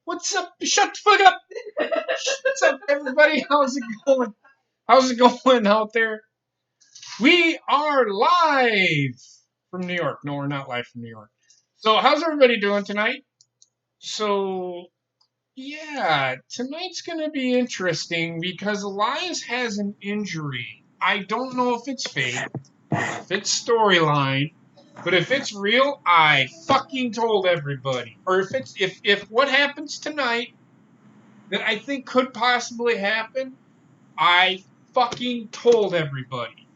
What's up? Shut the fuck up! What's up, everybody? How's it going? How's it going out there? We are live from New York. No, we're not live from New York. So, how's everybody doing tonight? So, yeah, tonight's gonna be interesting because Elias has an injury. I don't know if it's fake, if it's storyline, but if it's real, I fucking told everybody. Or if what happens tonight that I think could possibly happen, I fucking told everybody.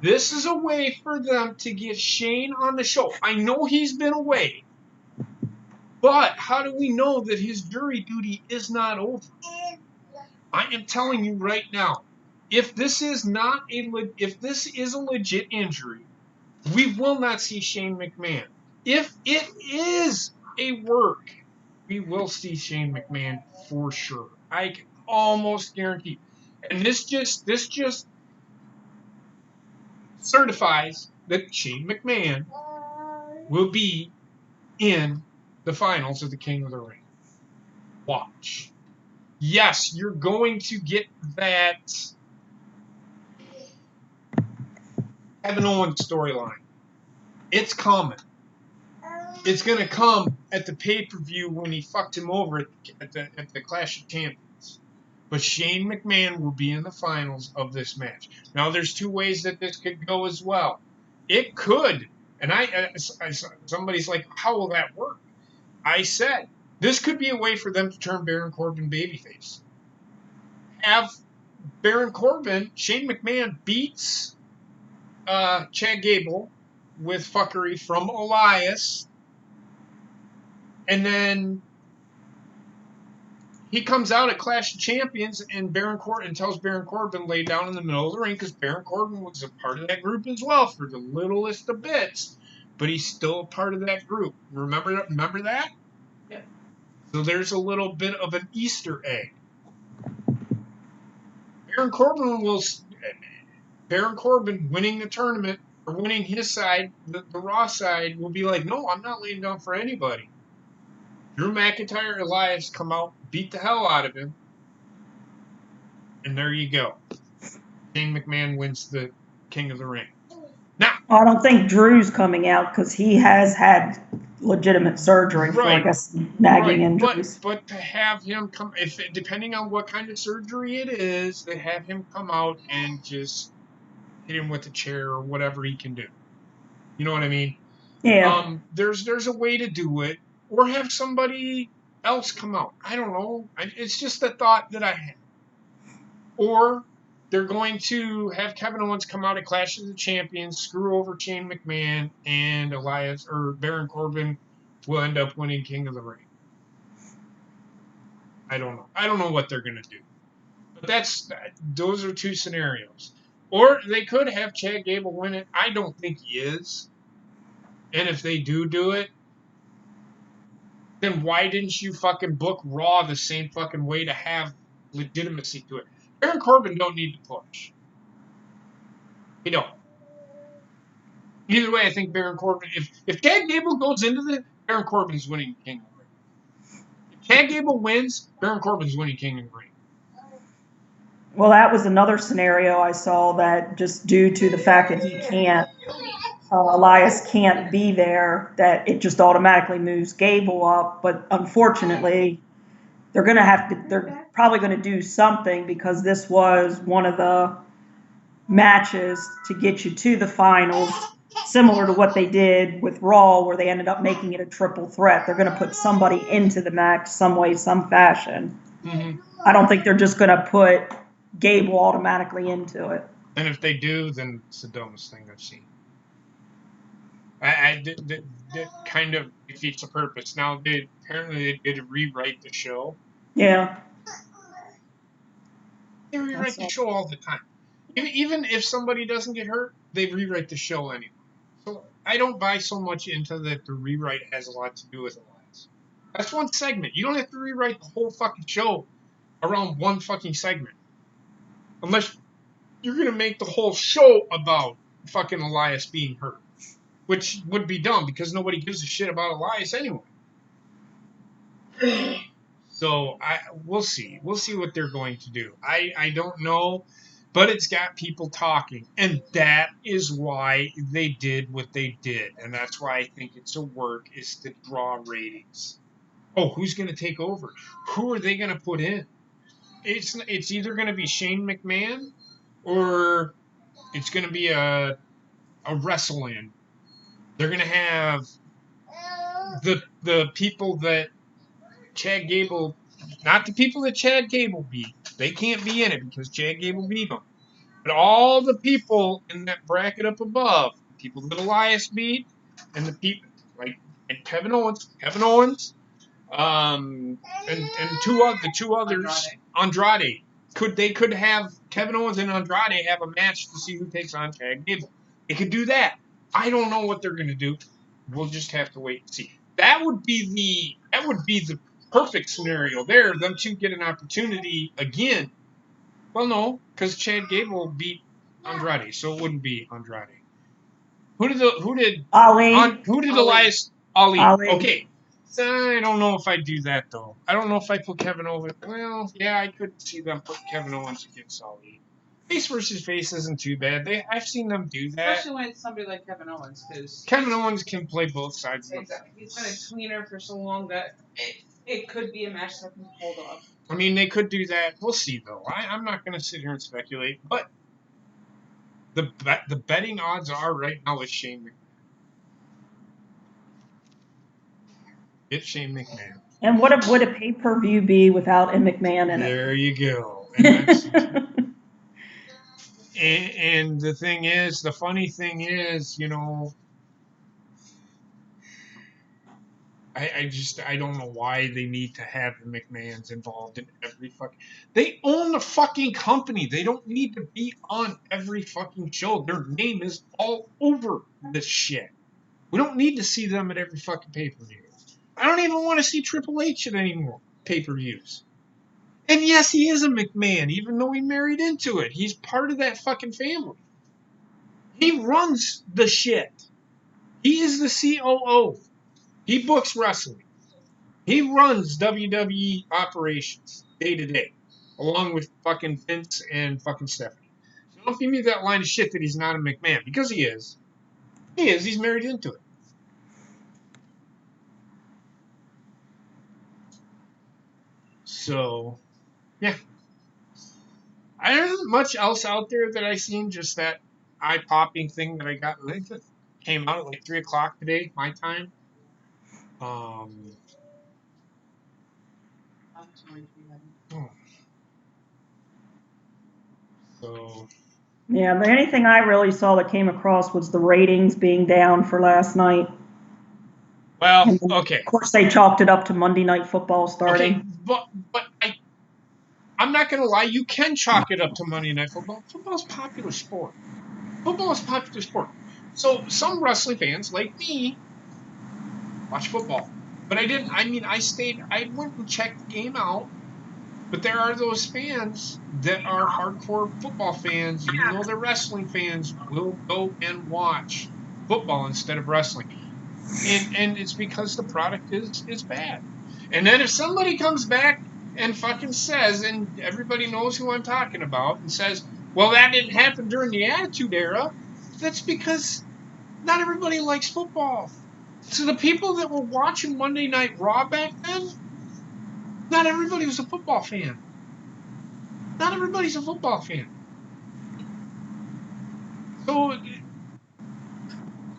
This is a way for them to get Shane on the show. I know he's been away, but how do we know that his jury duty is not over? I am telling you right now, if this is a legit injury, we will not see Shane McMahon. If it is a work, we will see Shane McMahon for sure. I can almost guarantee. And this just certifies that Shane McMahon will be in the finals of the King of the Ring. Watch. Yes, you're going to get that Kevin Owens storyline. It's coming. It's going to come at the pay-per-view when he fucked him over at the Clash of Champions. But Shane McMahon will be in the finals of this match. Now, there's two ways that this could go as well. It could, and somebody's like, how will that work? I said, this could be a way for them to turn Baron Corbin babyface. Have Baron Corbin, Shane McMahon beats Chad Gable with fuckery from Elias, and then he comes out at Clash of Champions, and Baron Corbin tells Baron Corbin lay down in the middle of the ring because Baron Corbin was a part of that group as well for the littlest of bits, but he's still a part of that group. Remember that? Yeah. So there's a little bit of an Easter egg. Baron Corbin winning the tournament or winning his side, the Raw side, will be like, no, I'm not laying down for anybody. Drew McIntyre, Elias come out, beat the hell out of him, and there you go. Shane McMahon wins the King of the Ring. Now, I don't think Drew's coming out because he has had legitimate surgery for, I guess, nagging injuries. But to have him come, depending on what kind of surgery it is, they have him come out and just hit him with a chair or whatever he can do. You know what I mean? Yeah. There's a way to do it, or have somebody else come out. I don't know. It's just a thought that I had. Or they're going to have Kevin Owens come out at Clash of the Champions, screw over Shane McMahon, and Elias or Baron Corbin will end up winning King of the Ring. I don't know. I don't know what they're going to do. But those are two scenarios. Or they could have Chad Gable win it. I don't think he is. And if they do it, then why didn't you fucking book Raw the same fucking way to have legitimacy to it? Baron Corbin don't need to push. He don't. Either way, I think Baron Corbin, if Chad Gable goes into the, Baron Corbin's winning King of the Ring. If Chad Gable wins, Baron Corbin's winning King of the Ring. Well, that was another scenario I saw that just due to the fact that he can't, Elias can't be there, that it just automatically moves Gable up. But unfortunately, they're probably going to do something because this was one of the matches to get you to the finals, similar to what they did with Raw, where they ended up making it a triple threat. They're going to put somebody into the match some way, some fashion. Mm-hmm. I don't think they're just going to put Gable automatically into it. And if they do, then it's the dumbest thing I've seen. That kind of defeats the purpose. Now, apparently they did rewrite the show. Yeah. They rewrite the show all the time. Even if somebody doesn't get hurt, they rewrite the show anyway. So I don't buy so much into that the rewrite has a lot to do with Elias. That's one segment. You don't have to rewrite the whole fucking show around one fucking segment. Unless you're going to make the whole show about fucking Elias being hurt. Which would be dumb because nobody gives a shit about Elias anyway. So we'll see. We'll see what they're going to do. I don't know, but it's got people talking, and that is why they did what they did, and that's why I think it's a work is to draw ratings. Oh, who's going to take over? Who are they going to put in? It's either going to be Shane McMahon or it's going to be a wrestling. They're going to have the people that Chad Gable, not the people that Chad Gable beat. They can't be in it because Chad Gable beat them. But all the people in that bracket up above, the people that Elias beat, and the people like and Kevin Owens, and the two others, Andrade. They could have Kevin Owens and Andrade have a match to see who takes on Chad Gable. They could do that. I don't know what they're going to do. We'll just have to wait and see. That would be the perfect scenario there. Them two get an opportunity again. Well, no, because Chad Gable beat Andrade, so it wouldn't be Andrade. Who did Ali. Elias? Ali. Ali. Okay. So I don't know if I do that though. I don't know if I put Kevin Owens. Well, yeah, I could see them put Kevin Owens against Ali. Face versus face isn't too bad. I've seen them do that. Especially when it's somebody like Kevin Owens, because Kevin Owens can play both sides. Exactly. He's been a tweener for so long that it could be a match that can be pulled off. I mean, they could do that. We'll see though. I'm not going to sit here and speculate, but the betting odds are right now is Shane McMahon. It's Shane McMahon. And what would a pay-per-view be without a McMahon in it? There you go. And the thing is, the funny thing is, you know, I don't know why they need to have the McMahons involved in every fucking. They own the fucking company. They don't need to be on every fucking show. Their name is all over this shit. We don't need to see them at every fucking pay-per-view. I don't even want to see Triple H at any more pay-per-views. And yes, he is a McMahon, even though he married into it. He's part of that fucking family. He runs the shit. He is the COO. He books wrestling. He runs WWE operations day to day, along with fucking Vince and fucking Stephanie. So don't give me that line of shit that he's not a McMahon, because he is. He is. He's married into it. So, yeah. There isn't much else out there that I seen, just that eye-popping thing that I got. I think it came out at like 3 o'clock today, my time. So. Yeah, the only thing I really saw that came across was the ratings being down for last night. Well, okay. Of course, they chalked it up to Monday Night Football starting. Okay, but I'm not going to lie. You can chalk it up to Monday Night Football. Football's popular sport. Football is popular sport. So some wrestling fans, like me, watch football. But I didn't. I mean, I went and checked the game out. But there are those fans that are hardcore football fans, even though they're wrestling fans, will go and watch football instead of wrestling. And it's because the product is bad. And then if somebody comes back and fucking says, and everybody knows who I'm talking about, and says, well, that didn't happen during the Attitude Era, that's because not everybody likes football. So the people that were watching Monday Night Raw back then, not everybody was a football fan. Not everybody's a football fan. So,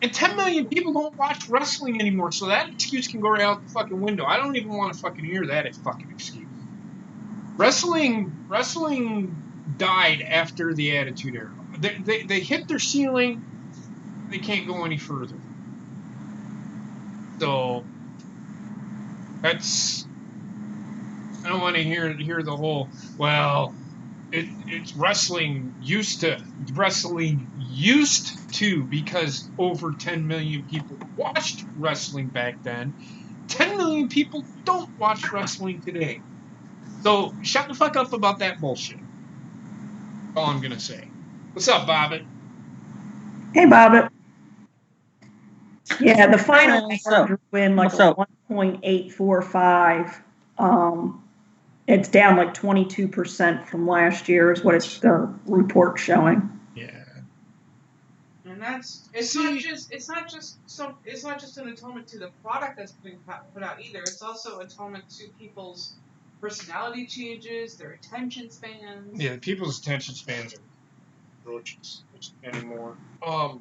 and 10 million people don't watch wrestling anymore, so that excuse can go right out the fucking window. I don't even want to fucking hear that fucking excuse. Wrestling died after the Attitude Era. They hit their ceiling. They can't go any further. So, that's... I don't want to hear the whole, well, it's wrestling used to because over 10 million people watched wrestling back then. 10 million people don't watch wrestling today. So shut the fuck up about that bullshit. That's all I'm going to say. What's up, Bobbitt? Hey, Bobbitt. Yeah, the final drew in like a 1.845 It's down like 22% from last year is what the report showing. Yeah. And it's not just an atonement to the product that's being put out either. It's also atonement to people's personality changes, their attention spans. Yeah, people's attention spans are atrocious anymore. I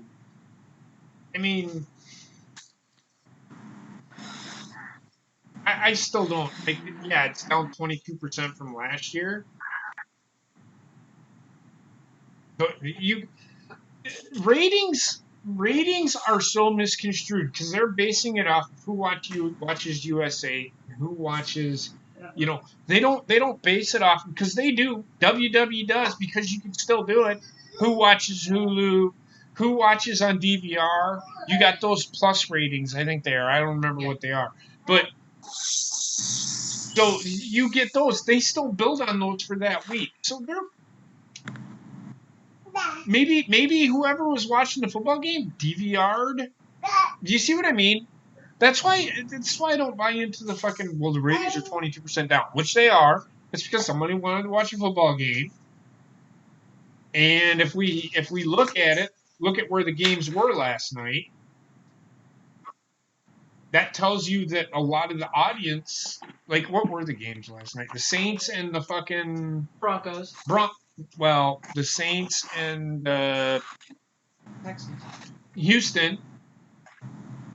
mean, I still don't. Yeah, it's down 22% from last year. But ratings are so misconstrued because they're basing it off of who watches USA and who watches. They don't base it off because they do. WWE does because you can still do it. Who watches Hulu? Who watches on DVR? You got those plus ratings. I think they are. I don't remember what they are, but. So you get those. They still build on those for that week. So they're maybe whoever was watching the football game DVR'd. Do you see what I mean? That's why I don't buy into the fucking the ratings are 22% down, which they are. It's because somebody wanted to watch a football game. And if we look at where the games were last night, that tells you that a lot of the audience, like, what were the games last night? The Saints and the fucking Broncos. The Saints and Texans. Houston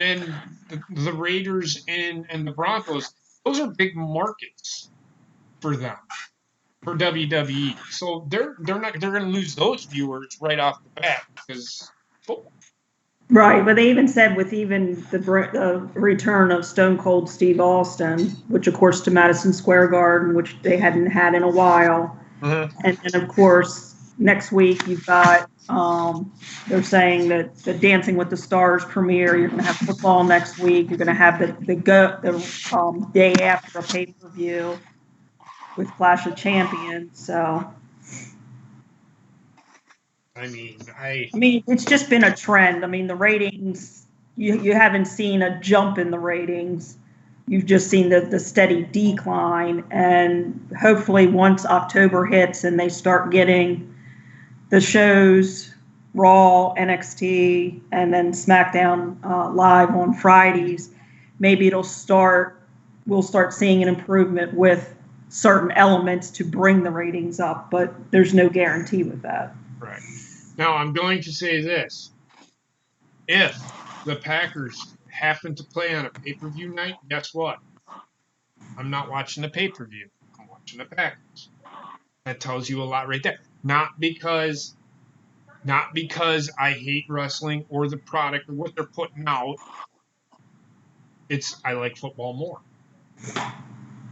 and the Raiders and the Broncos. Those are big markets for them, for WWE. So they're going to lose those viewers right off the bat because football. Right, but they even said with even the return of Stone Cold Steve Austin, which of course to Madison Square Garden, which they hadn't had in a while, and then of course next week you've got they're saying that the Dancing with the Stars premiere. You're going to have football next week. You're going to have the day after a pay-per-view with Clash of Champions. So. I mean, it's just been a trend. I mean, the ratings, you haven't seen a jump in the ratings. You've just seen the steady decline. And hopefully once October hits and they start getting the shows, Raw, NXT, and then SmackDown live on Fridays, maybe we'll start seeing an improvement with certain elements to bring the ratings up. But there's no guarantee with that. Right. Now, I'm going to say this. If the Packers happen to play on a pay-per-view night, guess what? I'm not watching the pay-per-view. I'm watching the Packers. That tells you a lot right there. Not because I hate wrestling or the product or what they're putting out. I like football more.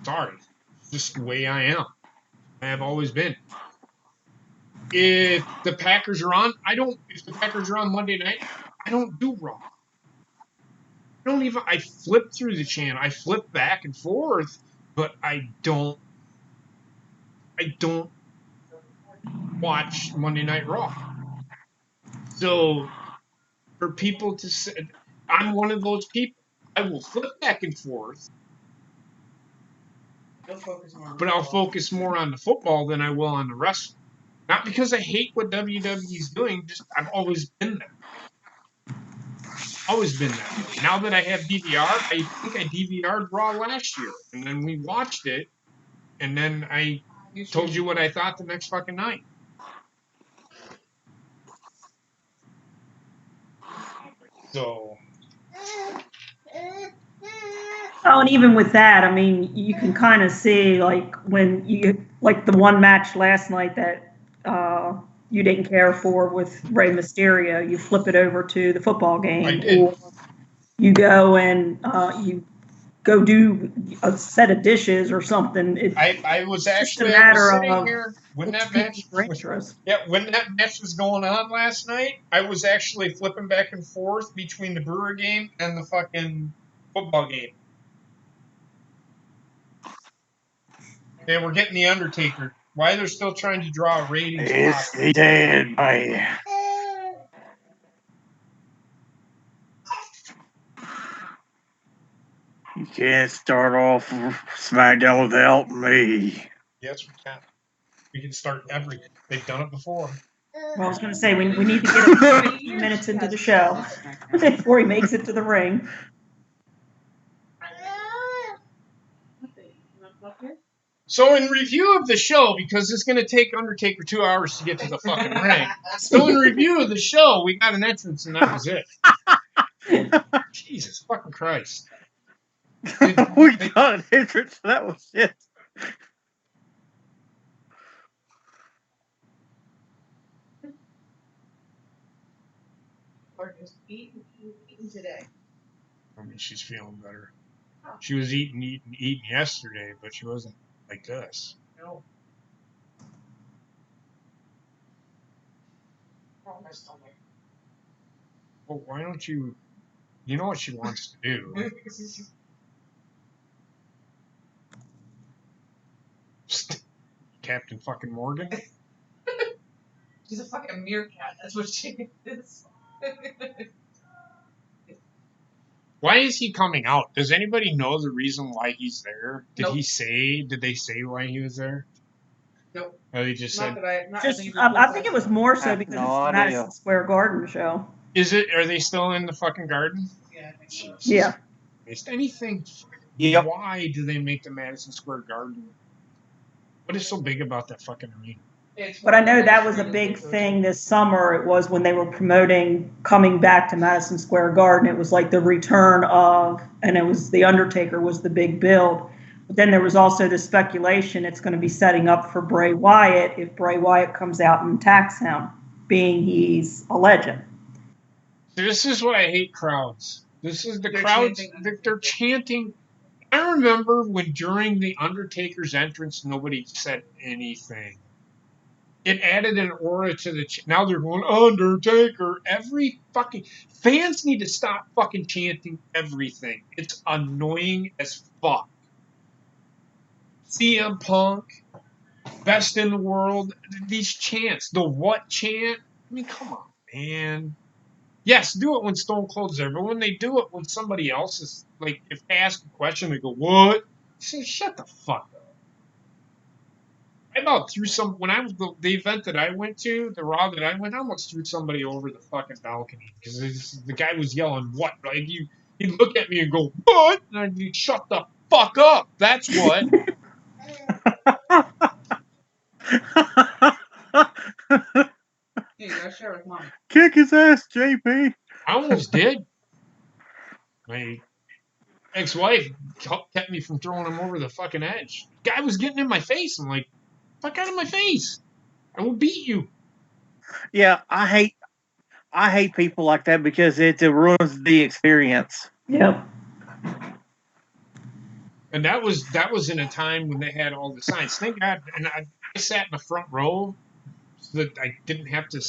Sorry. It's just the way I am. I have always been. If the Packers are on, if the Packers are on Monday night, I don't do Raw. I flip through the channel. I flip back and forth, but I don't watch Monday Night Raw. So for people to say, I'm one of those people. I will flip back and forth, but I'll focus more on the football than I will on the wrestling. Not because I hate what WWE's doing, just I've always been there. Always been that way. Now that I have DVR, I think I DVR'd Raw last year, and then we watched it, and then I told you what I thought the next fucking night. So. Oh, and even with that, I mean, you can kind of see like when the one match last night that you didn't care for with Rey Mysterio, you flip it over to the football game, or you go and you go do a set of dishes or something. I was actually sitting here when that match. When that match was going on last night, I was actually flipping back and forth between the Brewer game and the fucking football game. Yeah, we're getting the Undertaker. Why they're still trying to draw ratings? It's the dead boy. You can't start off SmackDown without me. Yes, we can. We can start everything. They've done it before. Well, I was going to say, we need to get him 15 minutes into the show before he makes it to the ring. So in review of the show, because it's going to take Undertaker 2 hours to get to the fucking ring. So in review of the show, we got an entrance and that was it. Jesus fucking Christ. We got an entrance. That was it. Or just eating today. I mean, she's feeling better. She was eating yesterday, but she wasn't like this. No. Oh, my stomach. Well, why don't you... You know what she wants to do. Captain fucking Morgan? She's a fucking meerkat. That's what she is. Why is he coming out? Does anybody know the reason why he's there? Did Nope. Did they say why he was there? Nope. Or they just said... I think it was more so because it's the Madison Square Garden show. Is it? Are they still in the fucking garden? Yeah, I think so. Yeah. Is anything... Yep. Why do they make the Madison Square Garden? What is so big about that fucking arena? But I know that was a big thing this summer. It was when they were promoting coming back to Madison Square Garden. It was like the return of, and it was The Undertaker was the big build. But then there was also the speculation it's going to be setting up for Bray Wyatt if Bray Wyatt comes out and attacks him, being he's a legend. This is why I hate crowds. This is the crowds. They're chanting. I remember when during the Undertaker's entrance, nobody said anything. It added an aura to the... Now they're going, Undertaker. Every fucking... Fans need to stop fucking chanting everything. It's annoying as fuck. CM Punk, best in the world. These chants. The what chant? I mean, come on, man. Yes, do it when Stone Cold's there, but when they do it when somebody else is... Like, if they ask a question, they go, what? Say, shut the fuck up. I about threw some when I was the event that I went to, the Raw that I went. I almost threw somebody over the fucking balcony because the guy was yelling, "What?" Like he'd look at me and go, "What?" And I'd be, "Shut the fuck up." That's what. Hey, you gotta share with mom. Kick his ass, JP. I almost did. My ex-wife kept me from throwing him over the fucking edge. The guy was getting in my face. I'm like, "Fuck out of my face! I will beat you." Yeah, I hate people like that because it ruins the experience. Yep. And that was in a time when they had all the signs. Thank God. And I sat in the front row so that I didn't have to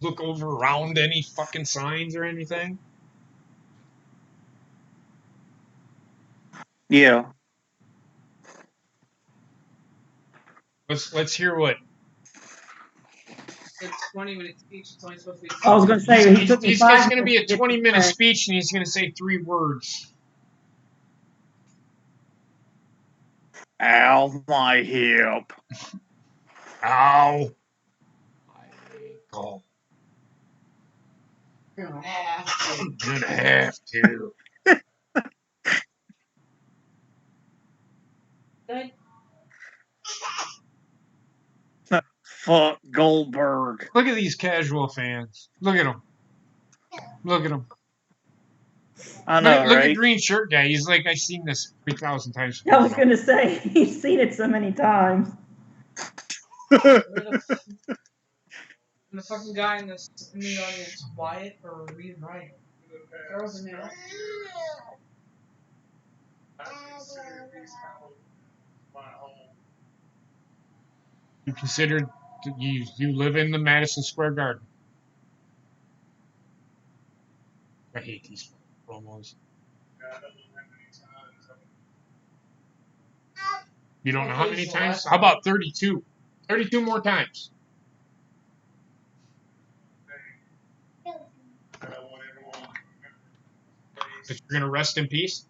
look over around any fucking signs or anything. Yeah. Let's hear what. It's 20-minute speech. It's only supposed to be. I was going to say, he took me It's 5 going to be a minutes to get 20-minute the speech, and he's going to say 3 words. Ow, my hip. Ow. My ankle. Gonna have to. Good. Fuck Goldberg. Look at these casual fans. Look at them. Look at them. I know, Look right? at green shirt guy. He's like, I've seen this 3,000 times. I was going to say, he's seen it so many times. And the fucking guy in the audience quiet for a reason, right? Girls in there. You consider you live in the Madison Square Garden. I hate these promos. You don't know how many times? How about 32? 32 more times. That you're going to rest in peace?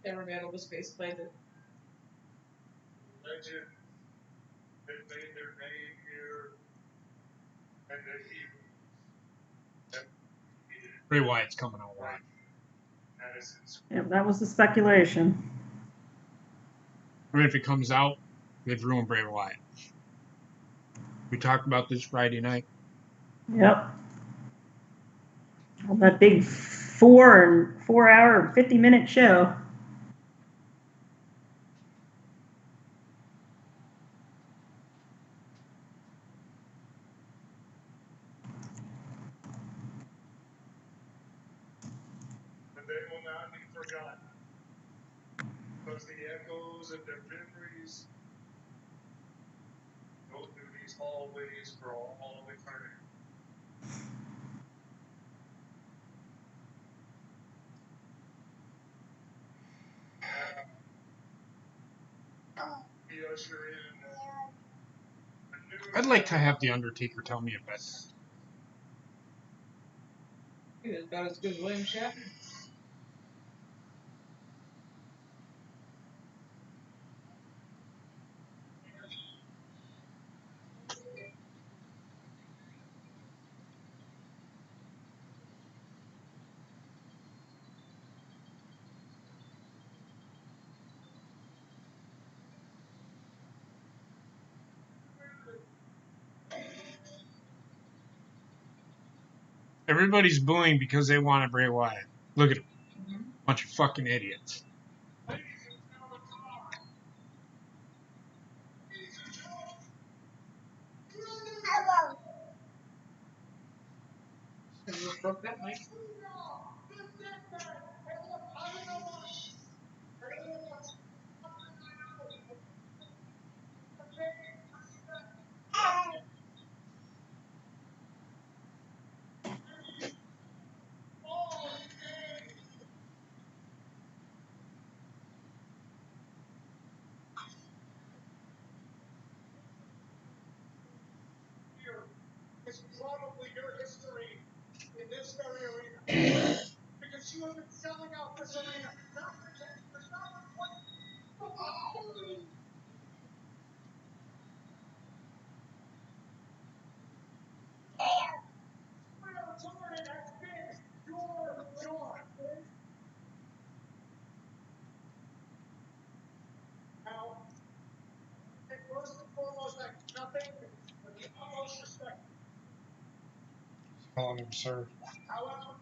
Never man was face planted. Legend that made their name here, and the heroes. Bray Wyatt's coming all right. Yep, that was the speculation. I mean, if it comes out, they've ruined Bray Wyatt. We talked about this Friday night. Yep. On that big 4 hour, 50-minute show. And they will not be forgotten. Because the echoes of their memories go through these hallways for all eternity. I'd like to have The Undertaker tell me a bet. He's about as good as William Shatner. Everybody's booing because they want a Bray Wyatt. Look at them. Bunch of fucking idiots. You just broke that mic. Is probably your history in this very arena. Because you have been selling out this arena, not for 10 years, not for 20 years. Real Jordan has been your Jordan. Now, first and foremost, I nothing but the utmost respect. Calling him sir. However,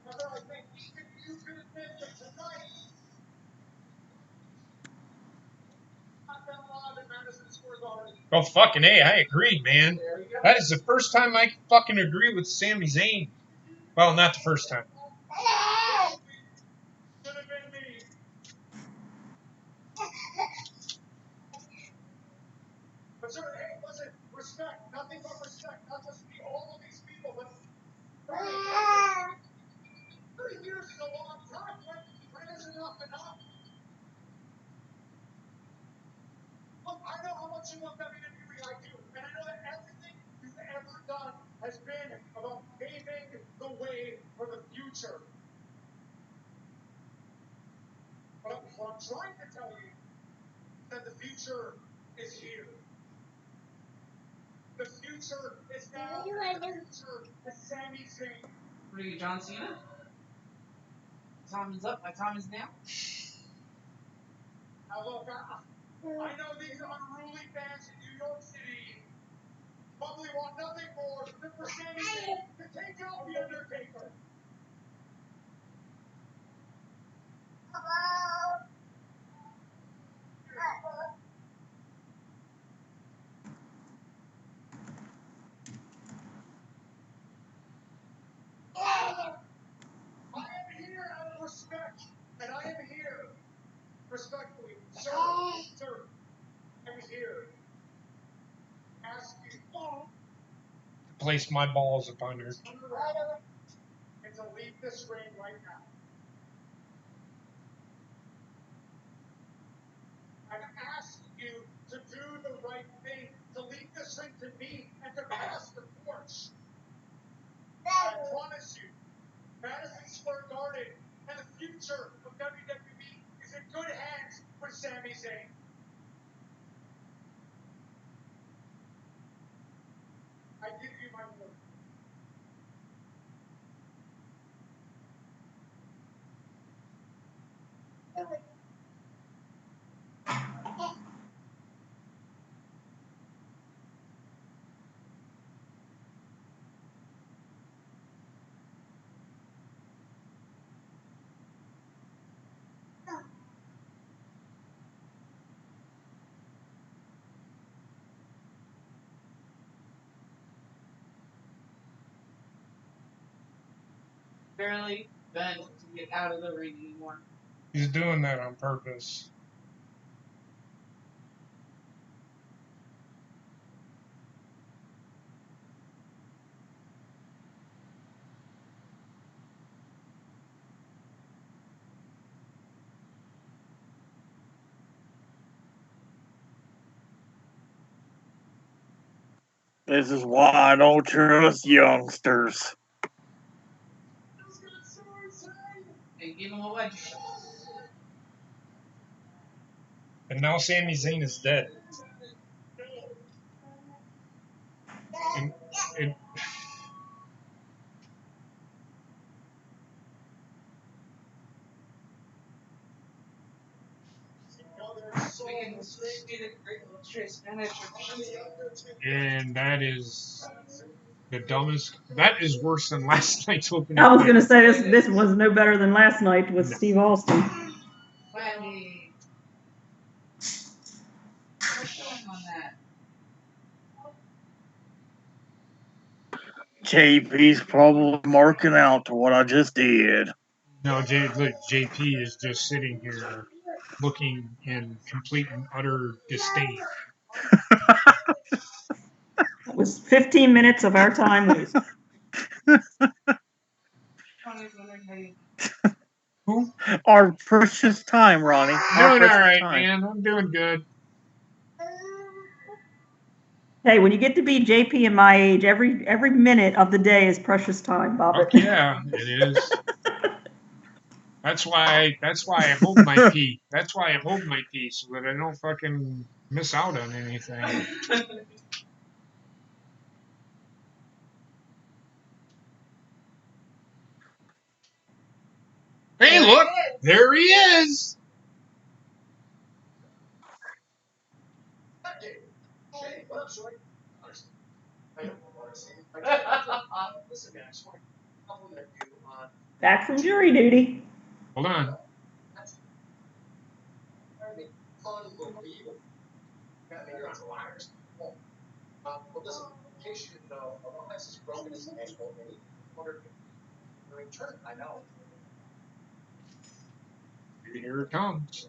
I think even you could admit that tonight, not that live in Madison Square Garden. Oh, fucking A, I agree, man. That is the first time I fucking agree with Sami Zayn. Well, not the first time. Should have been me. But sir, hey, listen, respect, nothing but respect, not just me, all of these people, but 30 years is a long time. When is enough enough? Look, I know how much you love WWE, I do, and I know that everything you've ever done has been about paving the way for the future. But what I'm trying to tell you is that the future is here. The future is now. The future is Sami Zayn. What are you, John Cena? Time is up. My time is now. Now look, I know these unruly fans in New York City probably want nothing more than for Sami Zayn to take out The Undertaker. I am here out of respect, and I am here respectfully, sir, I'm here asking to place my balls upon her and to leave this ring right now. Barely bent to get out of the ring anymore. He's doing that on purpose. This is why I don't trust youngsters. And give him a wedge. And now Sami Zayn is dead. And We can see the great Mistress manager. and that is the dumbest. That is worse than last night's opening. I was going to say this was no better than last night with Steve Austin. Finally. What's going on that? JP's probably marking out to what I just did. No, look, JP is just sitting here looking in complete and utter disdain. It was 15 minutes of our time wasted. Who? Our precious time, Ronnie. Our Doing all precious right, time. man. I'm doing good. Hey, when you get to be JP and my age, every minute of the day is precious time, Bobbitt. Fuck yeah, it is. That's why I hold my pee. That's why I hold my pee so that I don't fucking miss out on anything. Hey, look, there he is. Back from jury duty. Hold on. Here it comes.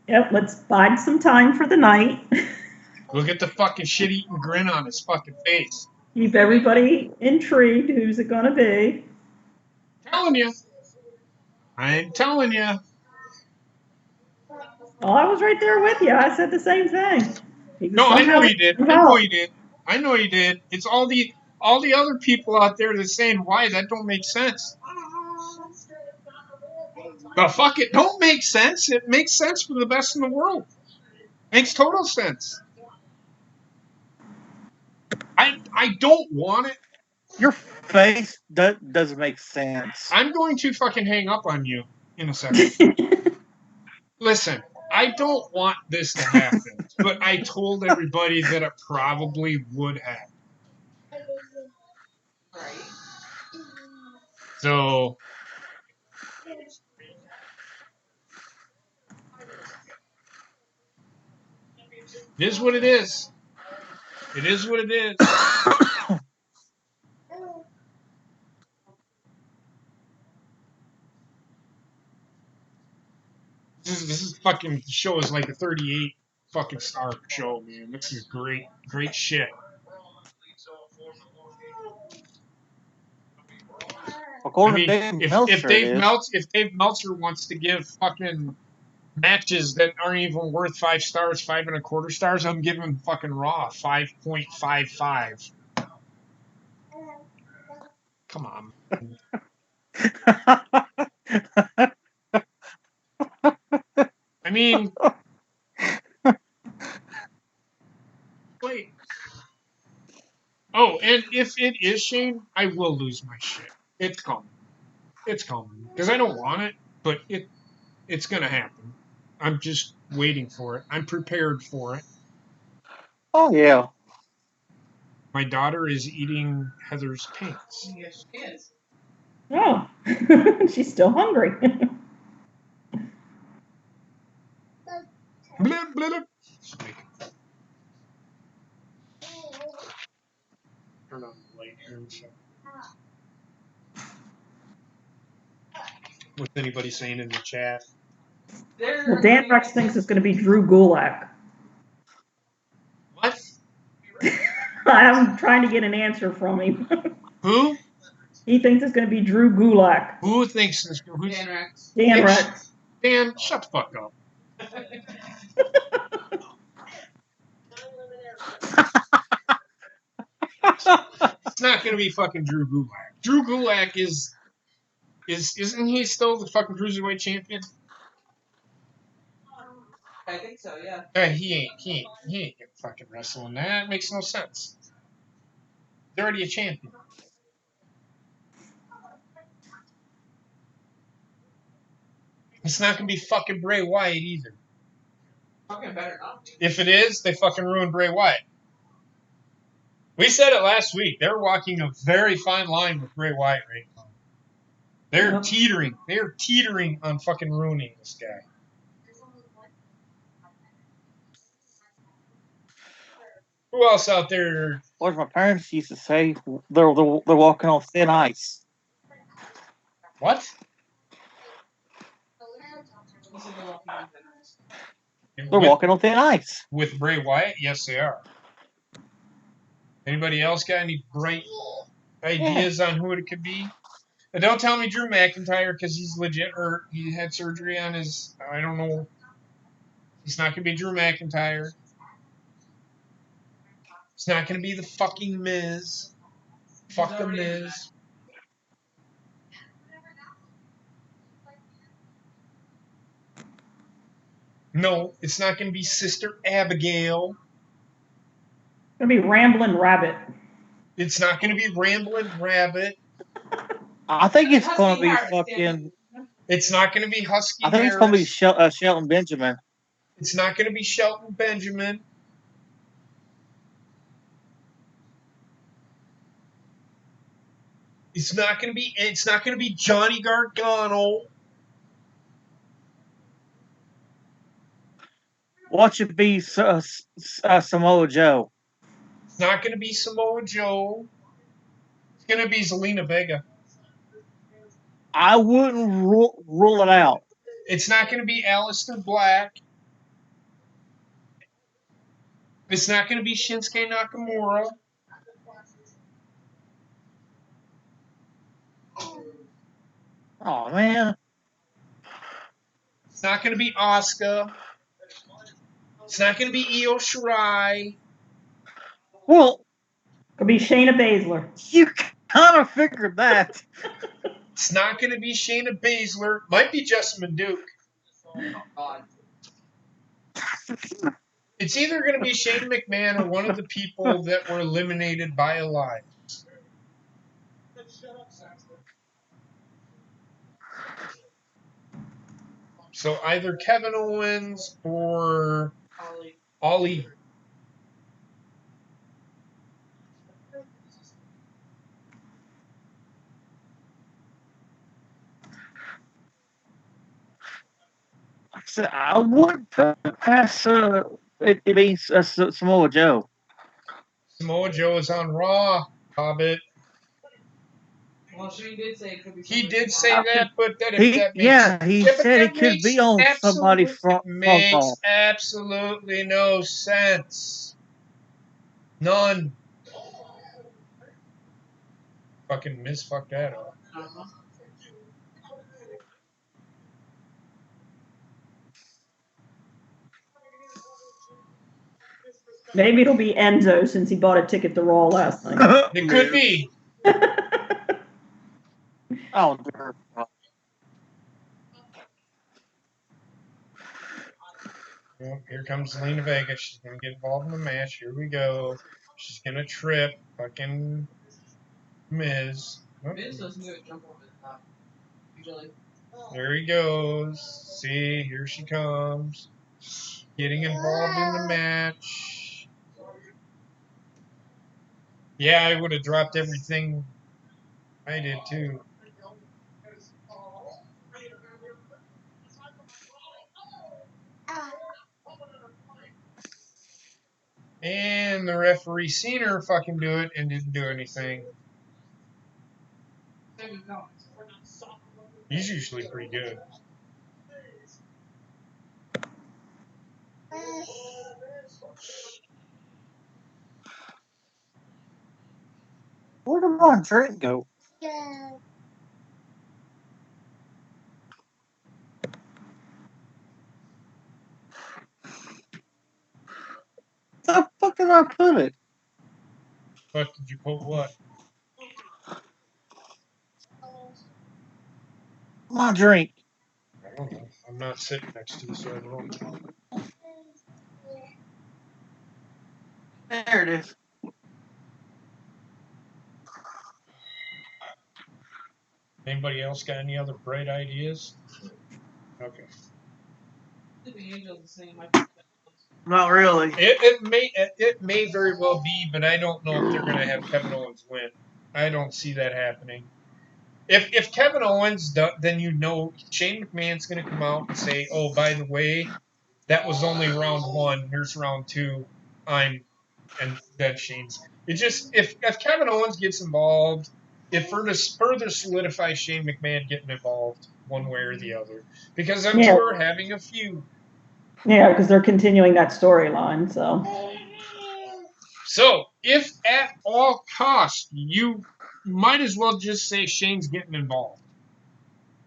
Yep, let's bide some time for the night. Look at the fucking shit-eating grin on his fucking face. Keep everybody intrigued. Who's it going to be? Telling you. I'm telling you. Well, I was right there with you. I said the same thing. No, I know he did. I know he did. I know he did. It's all the other people out there that's saying why that don't make sense. The fuck it don't make sense. It makes sense for the best in the world. Makes total sense. I don't want it. Your face doesn't make sense. I'm going to fucking hang up on you in a second. Listen, I don't want this to happen, but I told everybody that it probably would happen. Right. So It is what it is. It is what it is. This is fucking show is like a 38 fucking star show, man. This is great shit. According to Dave Meltzer, it is. If Dave Meltzer wants to give fucking matches that aren't even worth 5 stars, 5.25 stars, I'm giving fucking Raw 5.55. Come on. I mean, wait. Oh, and if it is Shane, I will lose my shit. It's coming. It's coming. Because I don't want it, but it's going to happen. I'm just waiting for it. I'm prepared for it. Oh, yeah. My daughter is eating Heather's pants. Yes, she is. Oh, she's still hungry. Blip, blip. Turn on the light here and shit. What's anybody saying in the chat? Well, Dan Rex thinks it's going to be Drew Gulak. What? I'm trying to get an answer from him. Who? He thinks it's going to be Drew Gulak. Who thinks this? Who's Dan Rex. Dan Rex. Dan, shut the fuck up. It's not gonna be fucking Drew Gulak. Drew Gulak isn't he still the fucking cruiserweight champion? I think so, yeah. He ain't fucking wrestling that. It makes no sense. He's already a champion. It's not gonna be fucking Bray Wyatt either. Fucking better not. If it is, they fucking ruined Bray Wyatt. We said it last week. They're walking a very fine line with Bray Wyatt right now. They're teetering. They're teetering on fucking ruining this guy. Who else out there? What my parents used to say, they're walking on thin ice. What? They're walking on thin ice. With Bray Wyatt? Yes, they are. Anybody else got any bright ideas on who it could be? And don't tell me Drew McIntyre because he's legit hurt. He had surgery on his. I don't know. It's not going to be Drew McIntyre. It's not going to be the fucking Miz. Fuck the Miz. No, it's not going to be Sister Abigail. It's going to be Ramblin' Rabbit. It's not going to be Ramblin' Rabbit. I think it's going to be fucking. It's not going to be Husky I think Harris. it's going to be Shelton Benjamin. It's not going to be Shelton Benjamin. It's not going to be Johnny Gargano. Watch it be Samoa Joe. It's not going to be Samoa Joe. It's going to be Zelina Vega. I wouldn't rule it out. It's not going to be Aleister Black. It's not going to be Shinsuke Nakamura. Oh, man. It's not going to be Asuka. It's not going to be Io Shirai. Well, It could be Shayna Baszler. You kind of figured that. It's not going to be Shayna Baszler. Might be Jessamine Duke. Oh, God. It's either going to be Shane McMahon or one of the people that were eliminated by Elias. So either Kevin Owens or Ali. I would put past It means Samoa Joe. Samoa Joe is on Raw, Bobbitt. Well, Shane did say it could be. He somebody did from say Raw. that, but that He makes said it that could be on somebody from Raw. absolutely no sense. None. Fucking Miz fucked that up. Uh-huh. Maybe it'll be Enzo since he bought a ticket to Raw last night. It could be. Oh, dear. Well, here comes Lena Vega. She's gonna get involved in the match. Here we go. She's gonna trip fucking Miz. Oh, Miz doesn't do a jump over the top. Usually. there he goes. See, here she comes. Getting involved in the match. Yeah, I would have dropped everything. I did too. And the referee seen her fucking do it and didn't do anything. There you go. He's usually pretty good. Where did Ron Trent go? Where the fuck did I put it? But did you put what? My drink. I don't know. I'm not sitting next to you, so I don't know. There it is. Anybody else got any other bright ideas? Okay. The Angels the same. Not really. It may very well be, but I don't know if they're going to have Kevin Owens win. I don't see that happening. If Kevin Owens does, then you know Shane McMahon's going to come out and say, "Oh, by the way, that was only round one. Here's round two. And then Shane's. It just if Kevin Owens gets involved, it further solidifies Shane McMahon getting involved one way or the other because them two are having a feud. Yeah, because they're continuing that storyline. So, if at all costs, you might as well just say Shane's getting involved.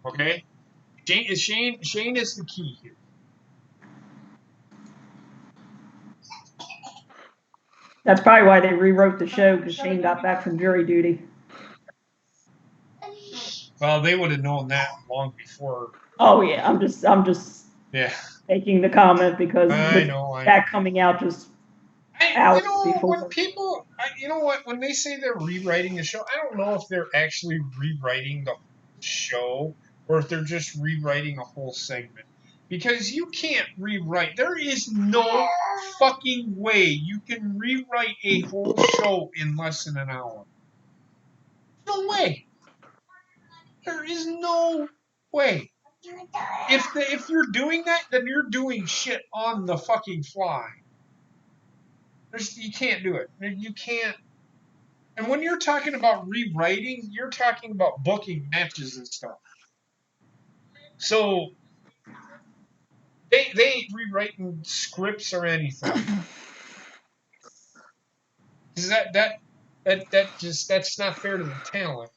Okay? Shane is the key here. That's probably why they rewrote the show because Shane got back from jury duty. Well, they would have known that long before. Oh yeah, I'm just Yeah. making the comment because I know. that coming out just hours before. When people, when they say they're rewriting the show, I don't know if they're actually rewriting the show or if they're just rewriting a whole segment. Because you can't rewrite. There is no fucking way you can rewrite a whole show in less than an hour. No way. There is no way. If you're doing that, then you're doing shit on the fucking fly. You can't do it. You can't. And when you're talking about rewriting, you're talking about booking matches and stuff. So they ain't rewriting scripts or anything. That's not fair to the talent.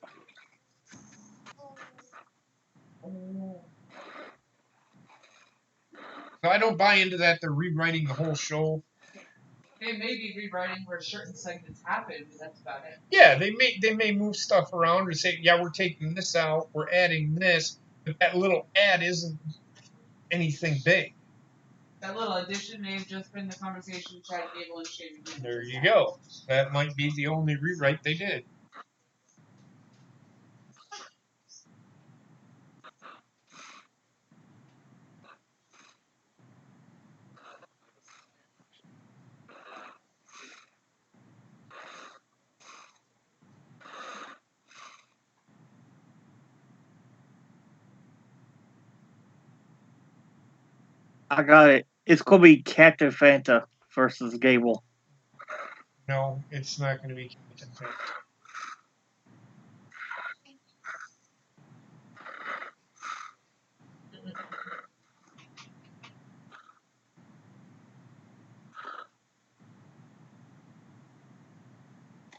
So I don't buy into that. They're rewriting the whole show. They may be rewriting where certain segments happen, but that's about it. Yeah, they may move stuff around and say, yeah, we're taking this out, we're adding this, but that little add isn't anything big. That little addition may have just been the conversation Chad Gable and Shane McMahon. There you go. That might be the only rewrite they did. I got it. It's going to be Captain Fanta versus Gable. No, it's not going to be Captain Fanta.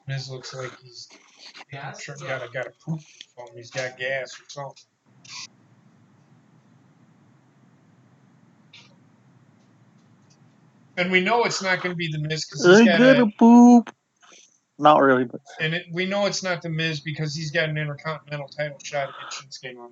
Miz looks like he's got a poop on him. He's got gas or something. And we know it's not going to be the Miz because he's got a poop. Not really, but we know it's not the Miz because he's got an Intercontinental title shot at Shinsuke on.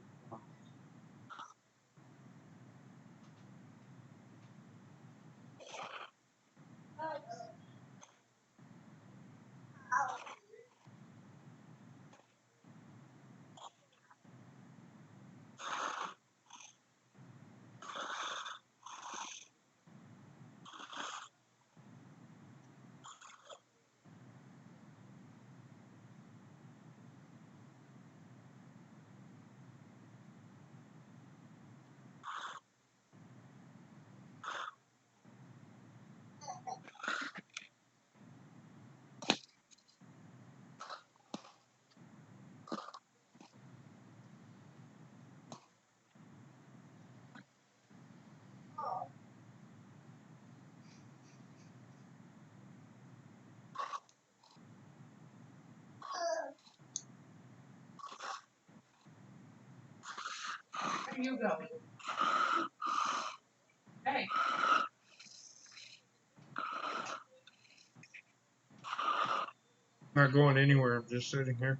Where are you going? Hey. I'm not going anywhere. I'm just sitting here.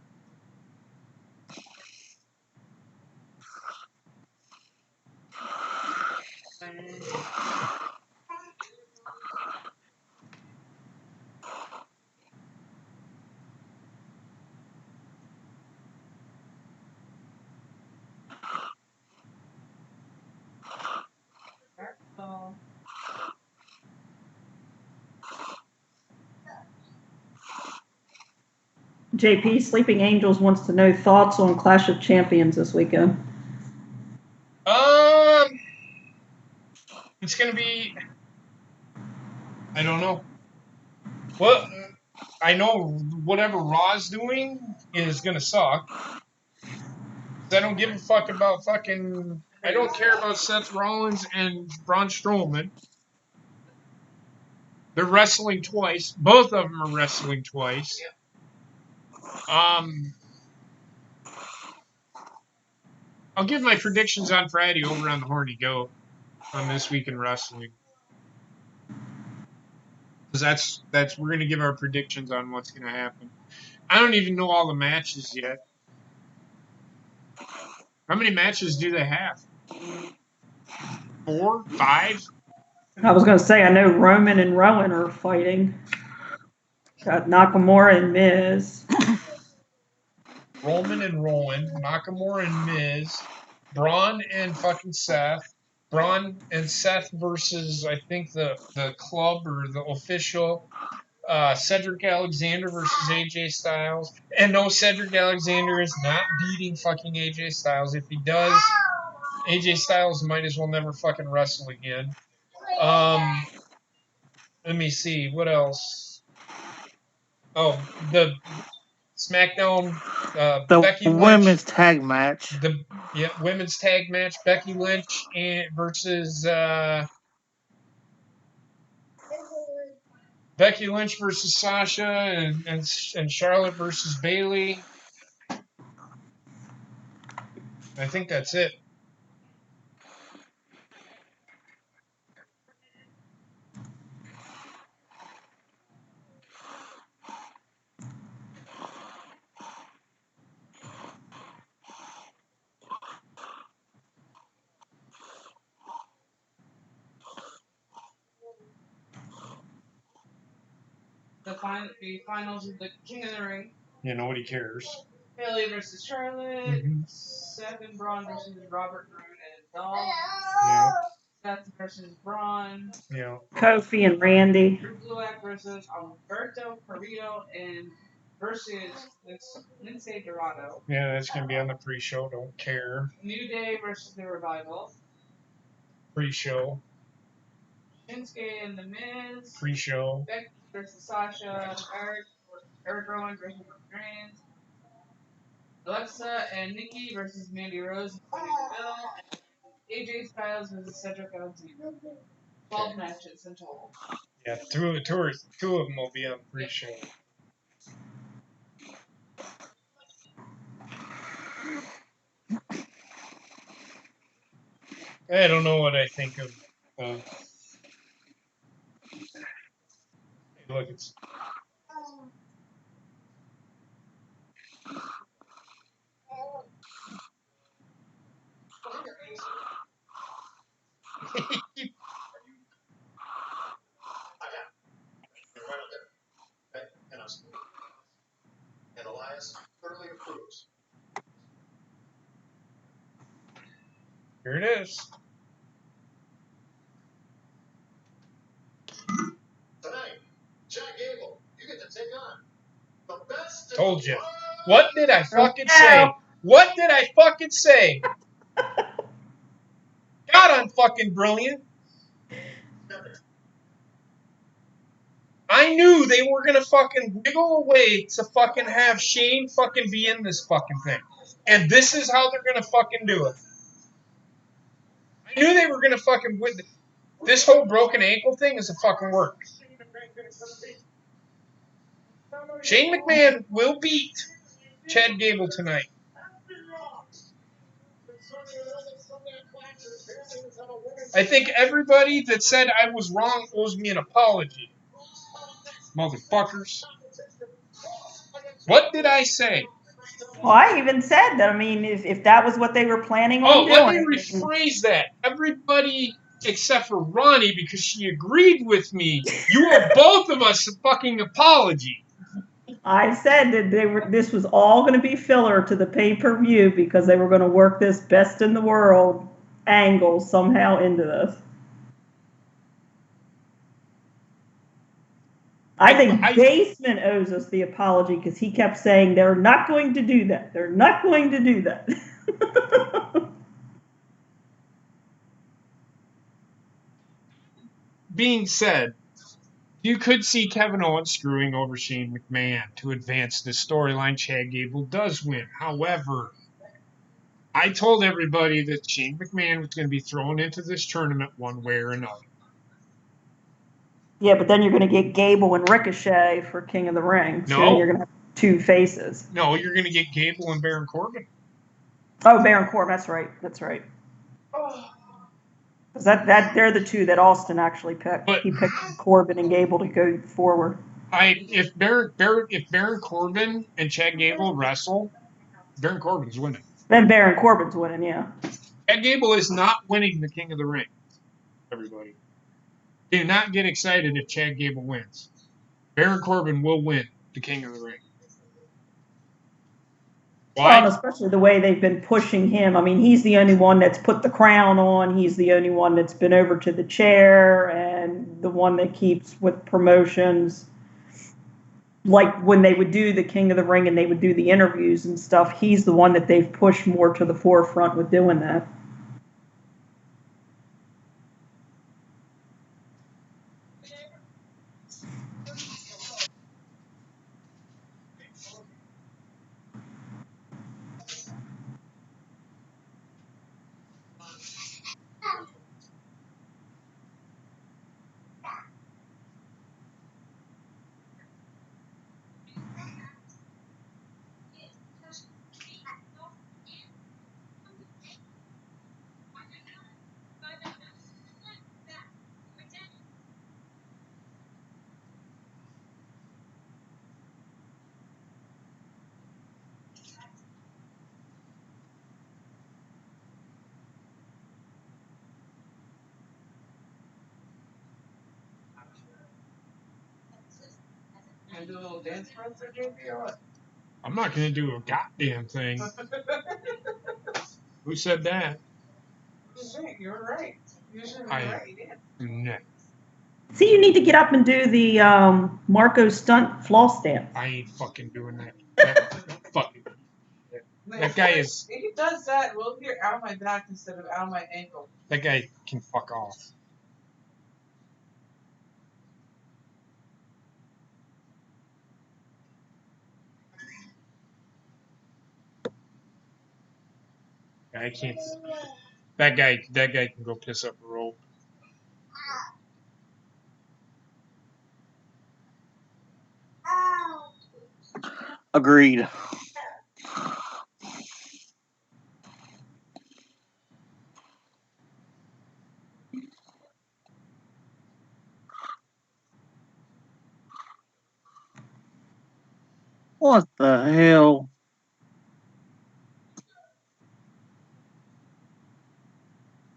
JP, Sleeping Angels wants to know thoughts on Clash of Champions this weekend. It's going to be. I don't know. Well, I know whatever Raw's doing is going to suck. I don't give a fuck about fucking. I don't care about Seth Rollins and Braun Strowman. They're wrestling twice. Both of them are wrestling twice. I'll give my predictions on Friday over on the Horny Goat on This Week in Wrestling. Because that's we're gonna give our predictions on what's gonna happen. I don't even know all the matches yet. How many matches do they have? 4? 5? I was going to say, I know Roman and Rowan are fighting. Got Nakamura and Miz. Roman and Rowan, Nakamura and Miz, Braun and fucking Seth, Braun and Seth versus I think the club or the official, Cedric Alexander versus AJ Styles. And no, Cedric Alexander is not beating fucking AJ Styles. If he does, AJ Styles might as well never fucking wrestle again. Let me see what else. Oh, the SmackDown the Becky women's Lynch tag match. The women's tag match: Becky Lynch versus Becky Lynch versus Sasha, and Charlotte versus Bayley. I think that's it. The finals of the King of the Ring. Yeah, nobody cares. Bayley versus Charlotte. Seth and Braun versus Robert Roode and Dolph. Yeah. Seth versus Braun. Yeah. Kofi and Randy. Drew Gulak versus Alberto Carrillo and versus Lindsay Dorado. Yeah, that's gonna be on the pre-show. Don't care. New Day versus the Revival. Pre-show. Shinsuke and The Miz. Pre-show. Becky versus Sasha. Eric Rowan versus Reigns. Alexa and Nikki versus Mandy Rose and Bill. And AJ Styles versus Cedric Alexander. 12 matches in total. Yeah, two of them will be on pre-show. I don't know what I think of. Hey, look, it's. And Elias thoroughly approves. Here it is. Tonight, Chad Gable, you get to take on the best. Told you. What did I fucking say? What did I fucking say? God, I'm fucking brilliant. I knew they were gonna fucking wiggle away to fucking have Shane fucking be in this fucking thing. And this is how they're gonna fucking do it. I knew they were gonna fucking win. This whole broken ankle thing is a fucking work. Shane McMahon will beat Chad Gable tonight. I think everybody that said I was wrong owes me an apology. Motherfuckers. What did I say? Well, I even said that. I mean, if that was what they were planning on doing. Let me rephrase that. Everybody except for Ronnie, because she agreed with me, you owe both of us a fucking apology. I said that this was all going to be filler to the pay-per-view because they were going to work this best in the world angle somehow into this. I think Basement owes us the apology because he kept saying they're not going to do that. They're not going to do that. Being said, you could see Kevin Owens screwing over Shane McMahon to advance this storyline. Chad Gable does win. However, I told everybody that Shane McMahon was going to be thrown into this tournament one way or another. Yeah, but then you're going to get Gable and Ricochet for King of the Ring. So No. you're going to have two faces. No, you're going to get Gable and Baron Corbin. Oh, Baron Corbin. That's right. That's right. Because that they're the two that Austin actually picked. He picked Corbin and Gable to go forward. If Baron Corbin and Chad Gable wrestle, Baron Corbin's winning. Then Baron Corbin's winning, yeah. Chad Gable is not winning the King of the Ring. Everybody, do not get excited if Chad Gable wins. Baron Corbin will win the King of the Ring. Why? Well, especially the way they've been pushing him. I mean, he's the only one that's put the crown on. He's the only one that's been over to the chair and the one that keeps with promotions. Like when they would do the King of the Ring and they would do the interviews and stuff, he's the one that they've pushed more to the forefront with doing that. Can I do a little dance for us, JP, or what? I'm not going to do a goddamn thing. Who said that? You're right. You're right. You did. No. See, you need to get up and do the Marco Stunt floss dance. I ain't fucking doing that. Fucking. That guy is. If he does that, we'll hear out of my back instead of out of my ankle. That guy can fuck off. I can't. That guy can go piss up a rope. Agreed. What the hell?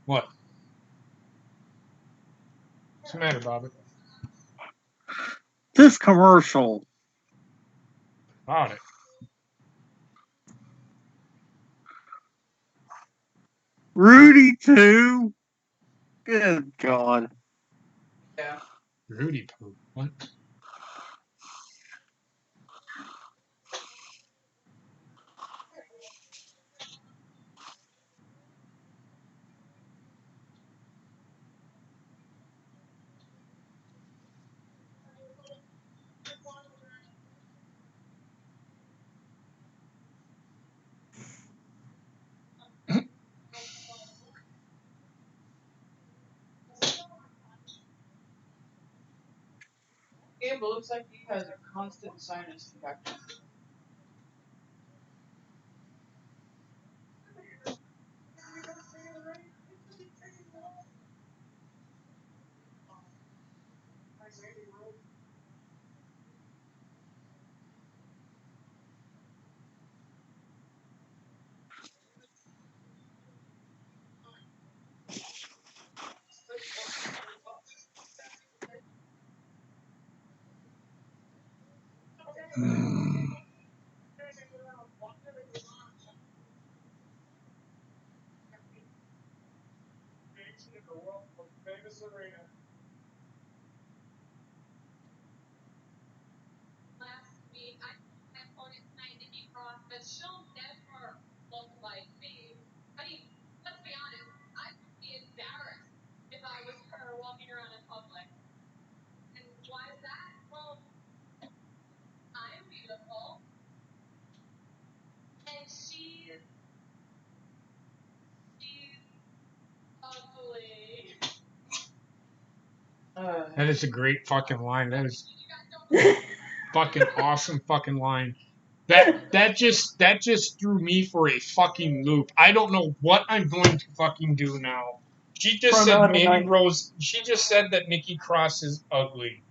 What? What's the matter, Bobby? This commercial. About it. Rudy too. Good God. Yeah. Rudy Poo. What? Gable looks like he has a constant sinus infection. That is a great fucking line. That is fucking awesome fucking line. That just threw me for a fucking loop. I don't know what I'm going to fucking do now. She just said Promote Mandy tonight. Rose. She just said that Nikki Cross is ugly.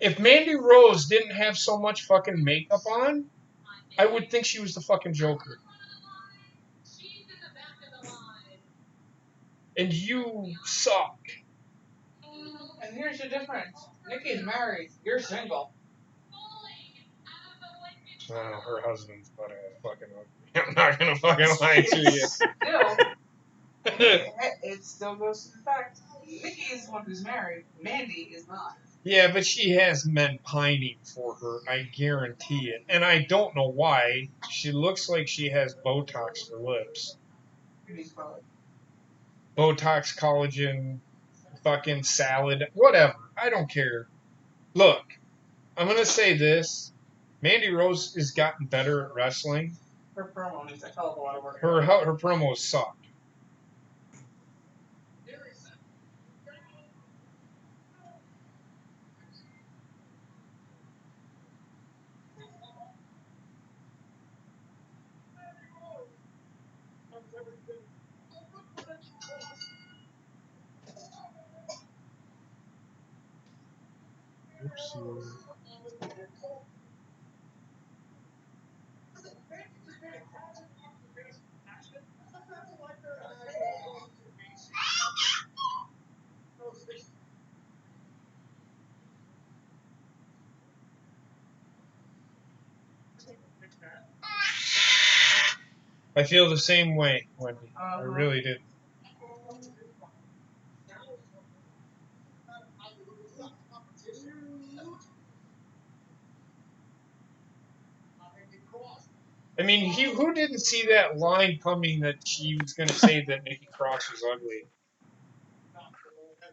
If Mandy Rose didn't have so much fucking makeup on, I would think she was the fucking Joker. And you suck. And here's the difference. Nikki's married. You're single. Well, her husband's but fucking ugly. I'm not gonna fucking lie to you. Still, it still goes to the fact. Nikki is the one who's married. Mandy is not. Yeah, but she has men pining for her, I guarantee it. And I don't know why. She looks like she has Botox for lips. Botox, collagen, fucking salad, whatever. I don't care. Look, I'm going to say this. Mandy Rose has gotten better at wrestling. Her promo needs a hell of a lot of work. Her promos suck. Oopsie. I feel the same way, Wendy. I really do. I mean, who didn't see that line coming that she was going to say that Nikki Cross was ugly?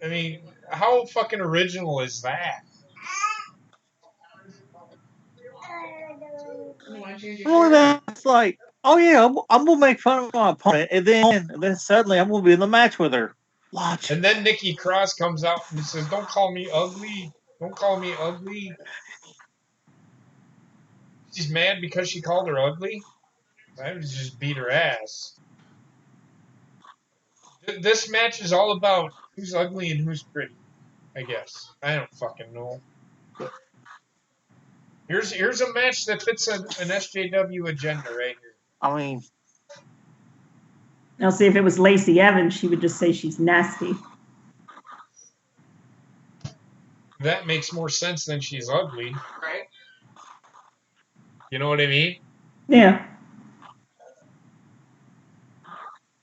I mean, how fucking original is that? You want to change your Well, shirt? that's like Oh yeah, I'm gonna make fun of my opponent, and then suddenly I'm gonna be in the match with her. Watch. And then Nikki Cross comes out and says, "Don't call me ugly. Don't call me ugly." She's mad because she called her ugly. I would just beat her ass. This match is all about who's ugly and who's pretty. I guess I don't fucking know. Here's a match that fits an SJW agenda right here. I mean, Now, see, if it was Lacey Evans, she would just say she's nasty. That makes more sense than she's ugly. Right? You know what I mean? Yeah.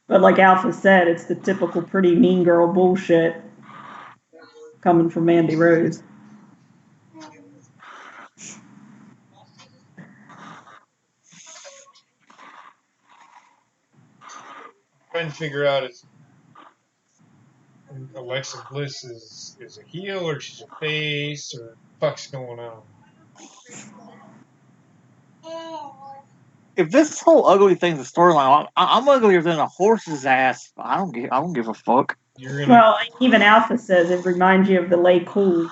But like Alpha said, it's the typical pretty mean girl bullshit coming from Mandy Rose. Trying to figure out if Alexa Bliss is a heel or she's a face or fuck's going on. if this whole ugly thing's a storyline, I'm uglier than a horse's ass. I don't give a fuck. You're gonna. Well, even Alpha says it reminds you of the Lay Cool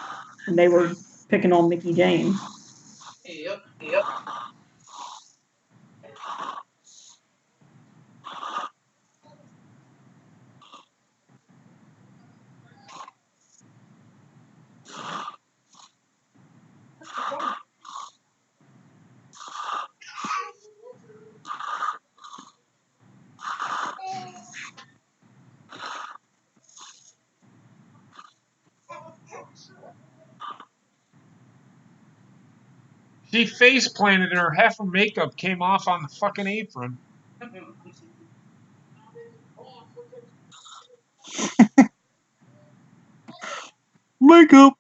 when they were picking on Mickey James. Yep. She face planted and her half her makeup came off on the fucking apron. Makeup.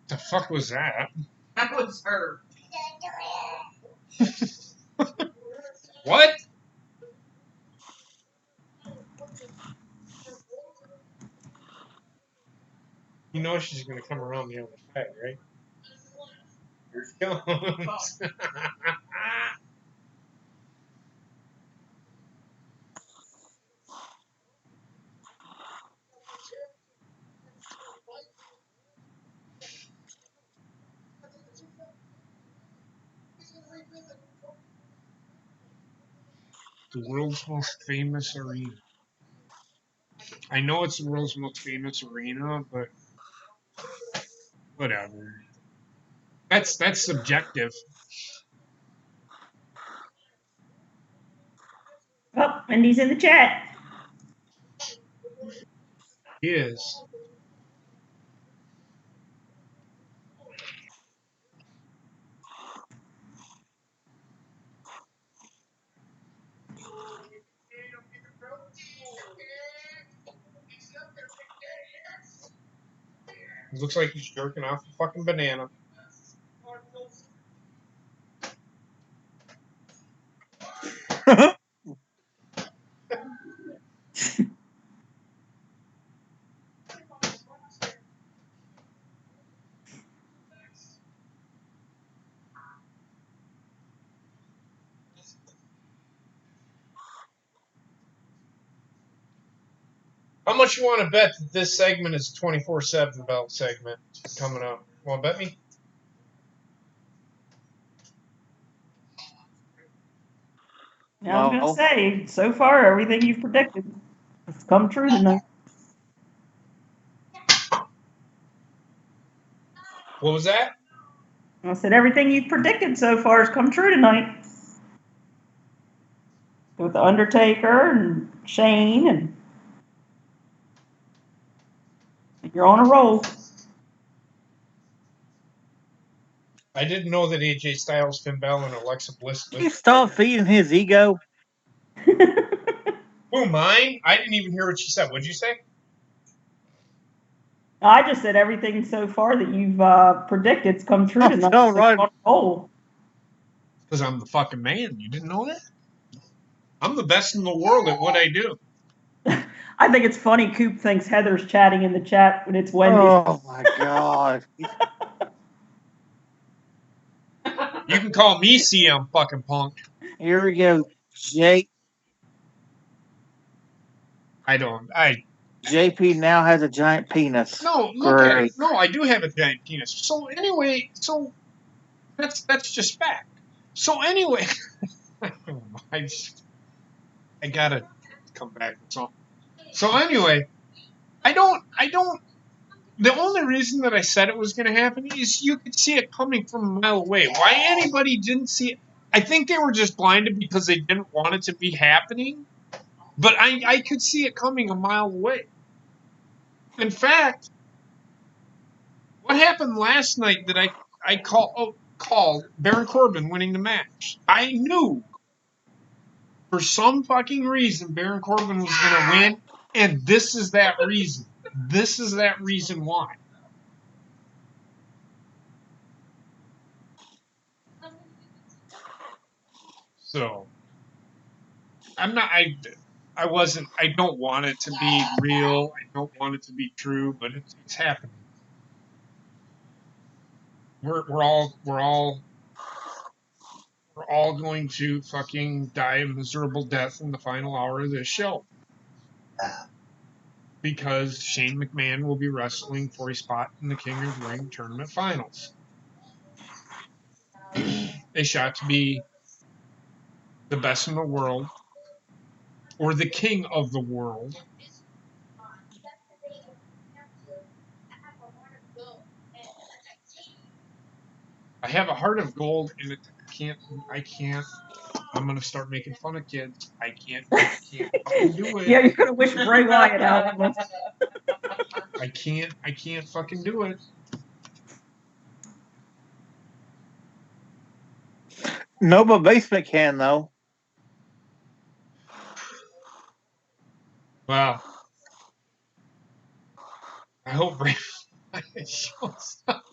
The fuck was that? That was her. What? You know she's gonna come around the other side, right? Here she comes. The world's most famous arena. I know it's the world's most famous arena, but whatever. That's subjective. Oh, Wendy's in the chat. It is. It looks like he's jerking off a fucking banana. How much you want to bet that this segment is 24/7 belt segment coming up? Want to bet me? I was going to say, so far, everything you've predicted has come true tonight. What was that? I said, everything you've predicted so far has come true tonight. With The Undertaker and Shane, and you're on a roll. I didn't know that AJ Styles, Finn Balor, and Alexa Bliss Can you lived stop together. feeding his ego? Who, mine? I didn't even hear what you said. What'd you say? I just said everything so far that you've predicted's come true tonight. No, So right. you're on a roll. Because I'm the fucking man. You didn't know that? I'm the best in the world at what I do. I think it's funny. Coop thinks Heather's chatting in the chat when it's Wendy's. Oh my god. You can call me CM fucking Punk. Here we go. JP now has a giant penis. No, look at it. Great. No, I do have a giant penis. So anyway, that's just fact. So anyway, I gotta come back with something. So anyway, I don't. The only reason that I said it was going to happen is you could see it coming from a mile away. Why anybody didn't see it? I think they were just blinded because they didn't want it to be happening. But I could see it coming a mile away. In fact, what happened last night that I called Baron Corbin winning the match? I knew for some fucking reason Baron Corbin was going to win, and this is that reason. This is that reason why. So I'm not. I wasn't. I don't want it to be real. I don't want it to be true, but it's happening. We're all going to fucking die a miserable death in the final hour of this show. Because Shane McMahon will be wrestling for a spot in the King of the Ring tournament finals. A shot to be the best in the world or the king of the world. I have a heart of gold and I can't I'm gonna start making fun of kids. I can't fucking do it. Yeah, you're gonna wish Bray Wyatt out. I can't fucking do it. No, but Basement can though. Well, I hope Bray Wyatt shows up.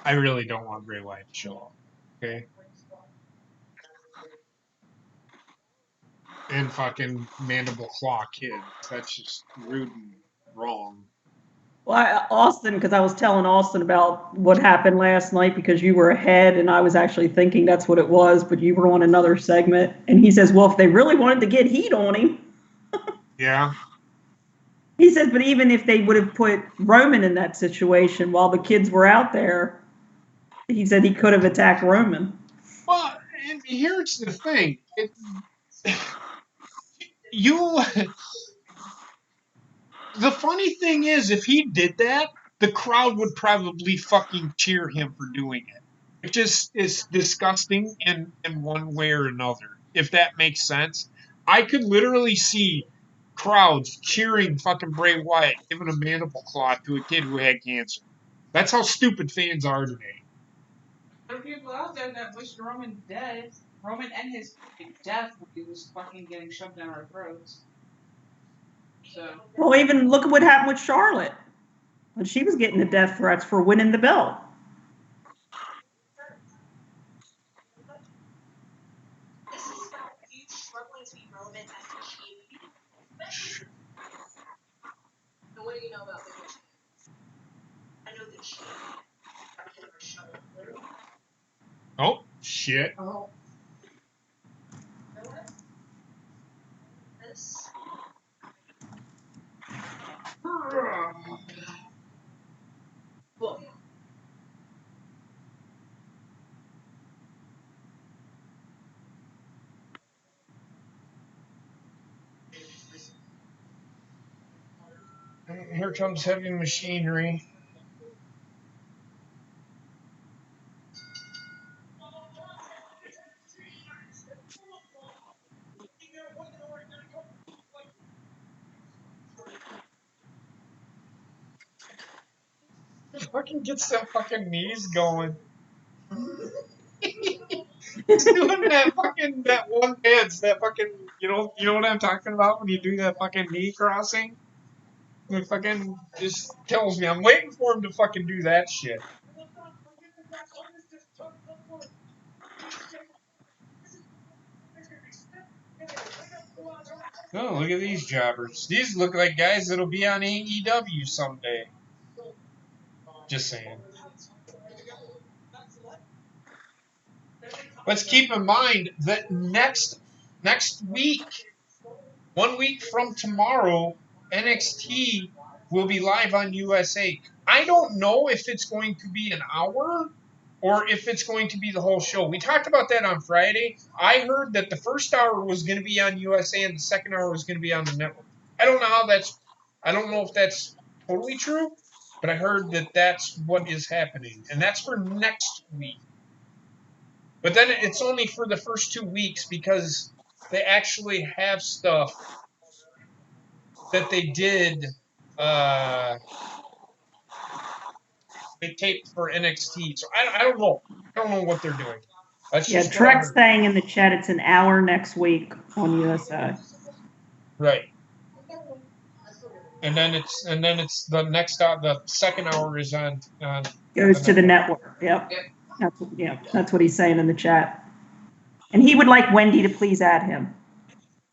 I really don't want Bray Wyatt to show up. Okay. And fucking mandible claw kids. That's just rude and wrong. Well, Austin, because I was telling Austin about what happened last night because you were ahead and I was actually thinking that's what it was, but you were on another segment. And he says, well, if they really wanted to get heat on him. Yeah. He says, but even if they would have put Roman in that situation while the kids were out there, he said he could have attacked Roman. Well, and here's the thing. The funny thing is, if he did that, the crowd would probably fucking cheer him for doing it. It just is disgusting in one way or another, if that makes sense. I could literally see crowds cheering fucking Bray Wyatt giving a mandible claw to a kid who had cancer. That's how stupid fans are today. There are people out there that wish Roman dead. Roman and his death when he was fucking getting shoved down our throats. So. Well, even look at what happened with Charlotte when she was getting the death threats for winning the belt. What do you know about this? I know that she Oh, shit. Oh. You know what? This. Well. Here comes heavy machinery. Fucking gets that fucking knees going. He's doing that one dance, that fucking you know what I'm talking about when you do that fucking knee crossing? It fucking just kills me. I'm waiting for him to fucking do that shit. Oh, look at these jobbers. These look like guys that'll be on AEW someday. Just saying. Let's keep in mind that next week, 1 week from tomorrow, NXT will be live on USA. I don't know if it's going to be an hour or if it's going to be the whole show. We talked about that on Friday. I heard that the first hour was going to be on USA and the second hour was going to be on the network. I don't know if that's totally true, but I heard that that's what is happening, and that's for next week. But then it's only for the first 2 weeks because they actually have stuff that they did. They taped for NXT, so I don't know. I don't know what they're doing. That's Yeah, just what I Trek's heard. saying in the chat it's an hour next week on USA. Right. And then it's the next the second hour is on Goes to the network. Yep. That's what he's saying in the chat. And he would like Wendy to please add him.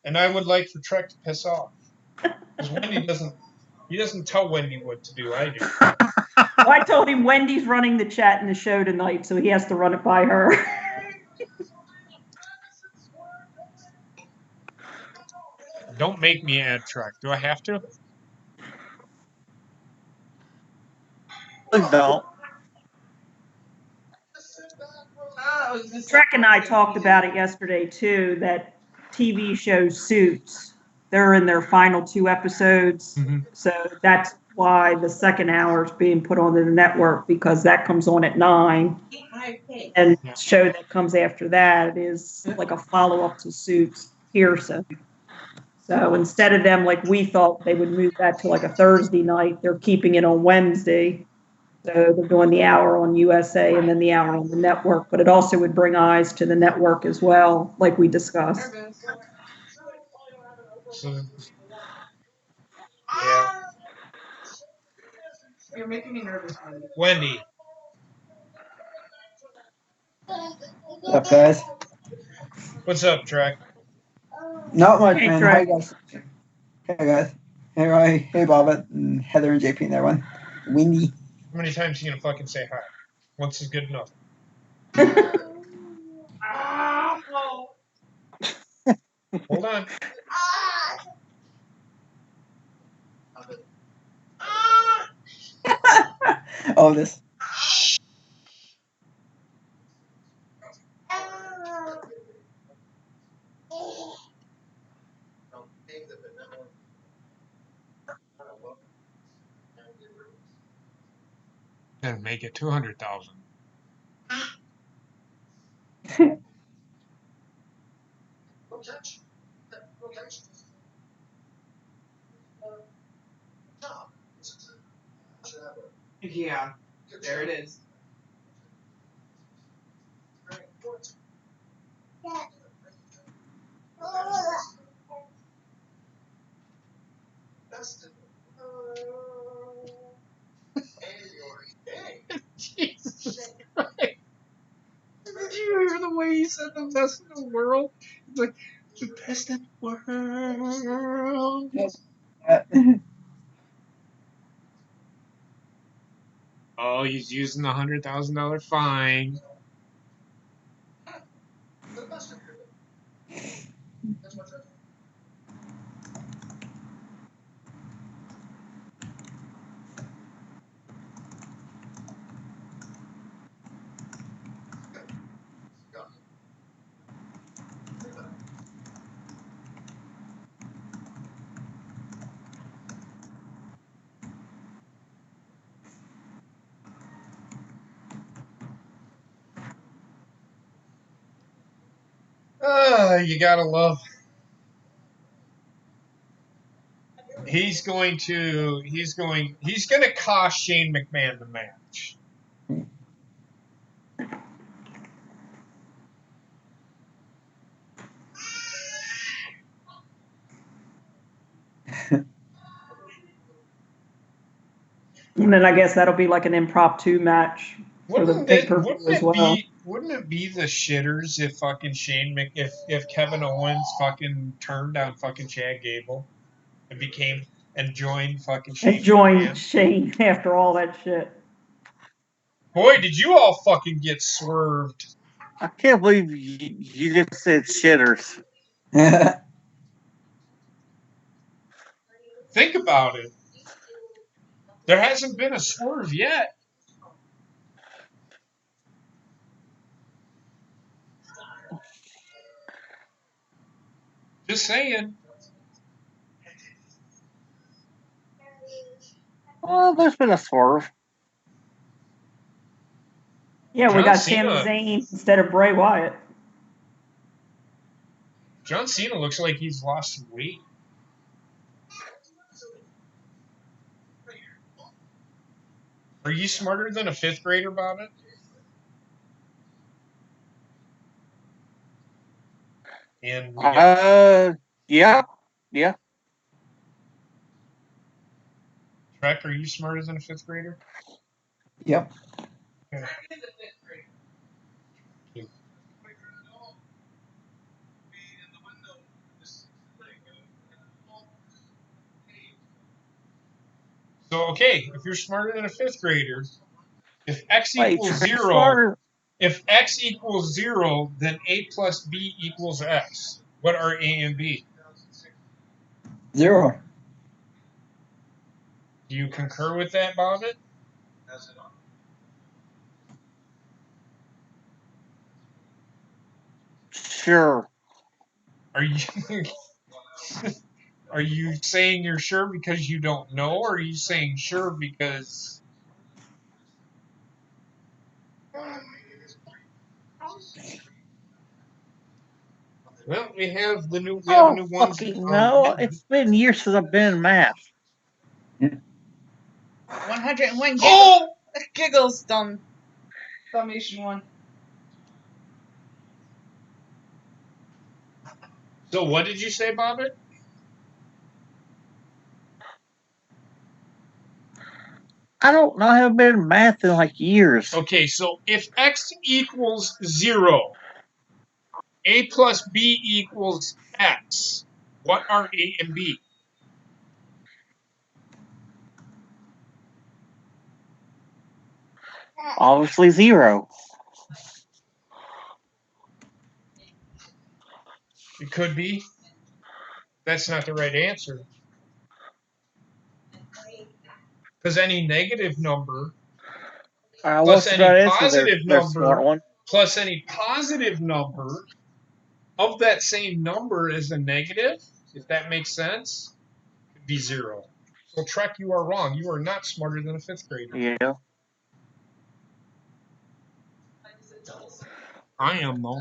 And I would like for Trek to piss off. Because Wendy doesn't tell Wendy what to do. I do. Well, I told him Wendy's running the chat in the show tonight, so he has to run it by her. Don't make me add Trek. Do I have to? Please don't. Trek and I talked about it yesterday too, that TV show Suits, they're in their final 2 episodes. Mm-hmm. So that's why the second hour is being put on the network, because that comes on at 9. And the show that comes after that is like a follow-up to Suits, Pearson. So instead of them, like we thought they would move that to like a Thursday night, they're keeping it on Wednesday. So they're doing the hour on USA and then the hour on the network, but it also would bring eyes to the network as well, like we discussed. So, yeah. You're making me nervous, Wendy. What's up, guys? What's up, Trek? Not much, Hey, man. Trek. How you guys? Hey, guys. Hey, Roy. Hey, Bobbitt. And Heather and JP and everyone. Windy. How many times are you gonna fucking say hi? Once is good enough. Hold on. Oh, this. And make it 200,000. Yeah, there it is. Jesus Christ. Did you hear the way he said the best in the world? It's like, the best in the world. Oh, he's using the $100,000 fine. You gotta love. He's gonna cost Shane McMahon the match. And then I guess that'll be like an impromptu match for the pay-per-view as well. Wouldn't it be the shitters if fucking if Kevin Owens fucking turned on fucking Chad Gable and joined fucking Shane And joined McMahon? Shane after all that shit. Boy, did you all fucking get swerved. I can't believe you just said shitters. Think about it. There hasn't been a swerve yet. Just saying. Well, there's been a swerve. Yeah, we John got Cena. Sami Zayn instead of Bray Wyatt. John Cena looks like he's lost some weight. Are you smarter than a fifth grader, Bobbitt? And Yeah. Trek, are you smarter than a fifth grader? Yep. Yeah. So, okay, if you're smarter than a fifth grader, if x equals 0, smarter. if x equals 0, then a plus b equals x. What are a and b? 0. Do you concur with that, Bobbitt? Sure. Are you are you saying you're sure because you don't know, or are you saying sure because? Well, we have a new ones. Fucking no! It's been years since I've been in math. 101 giggles. Oh! Giggles, Dalmatian one. So what did you say, Bobbitt? I don't know. I haven't been in math in like years. Okay, so if x equals 0, a plus b equals x, what are a and b? Obviously 0. It could be. That's not the right answer. Because any negative number plus any positive number plus any positive number of that same number as a negative, if that makes sense, could be 0. So Trek, you are wrong. You are not smarter than a fifth grader. Yeah. I am, though.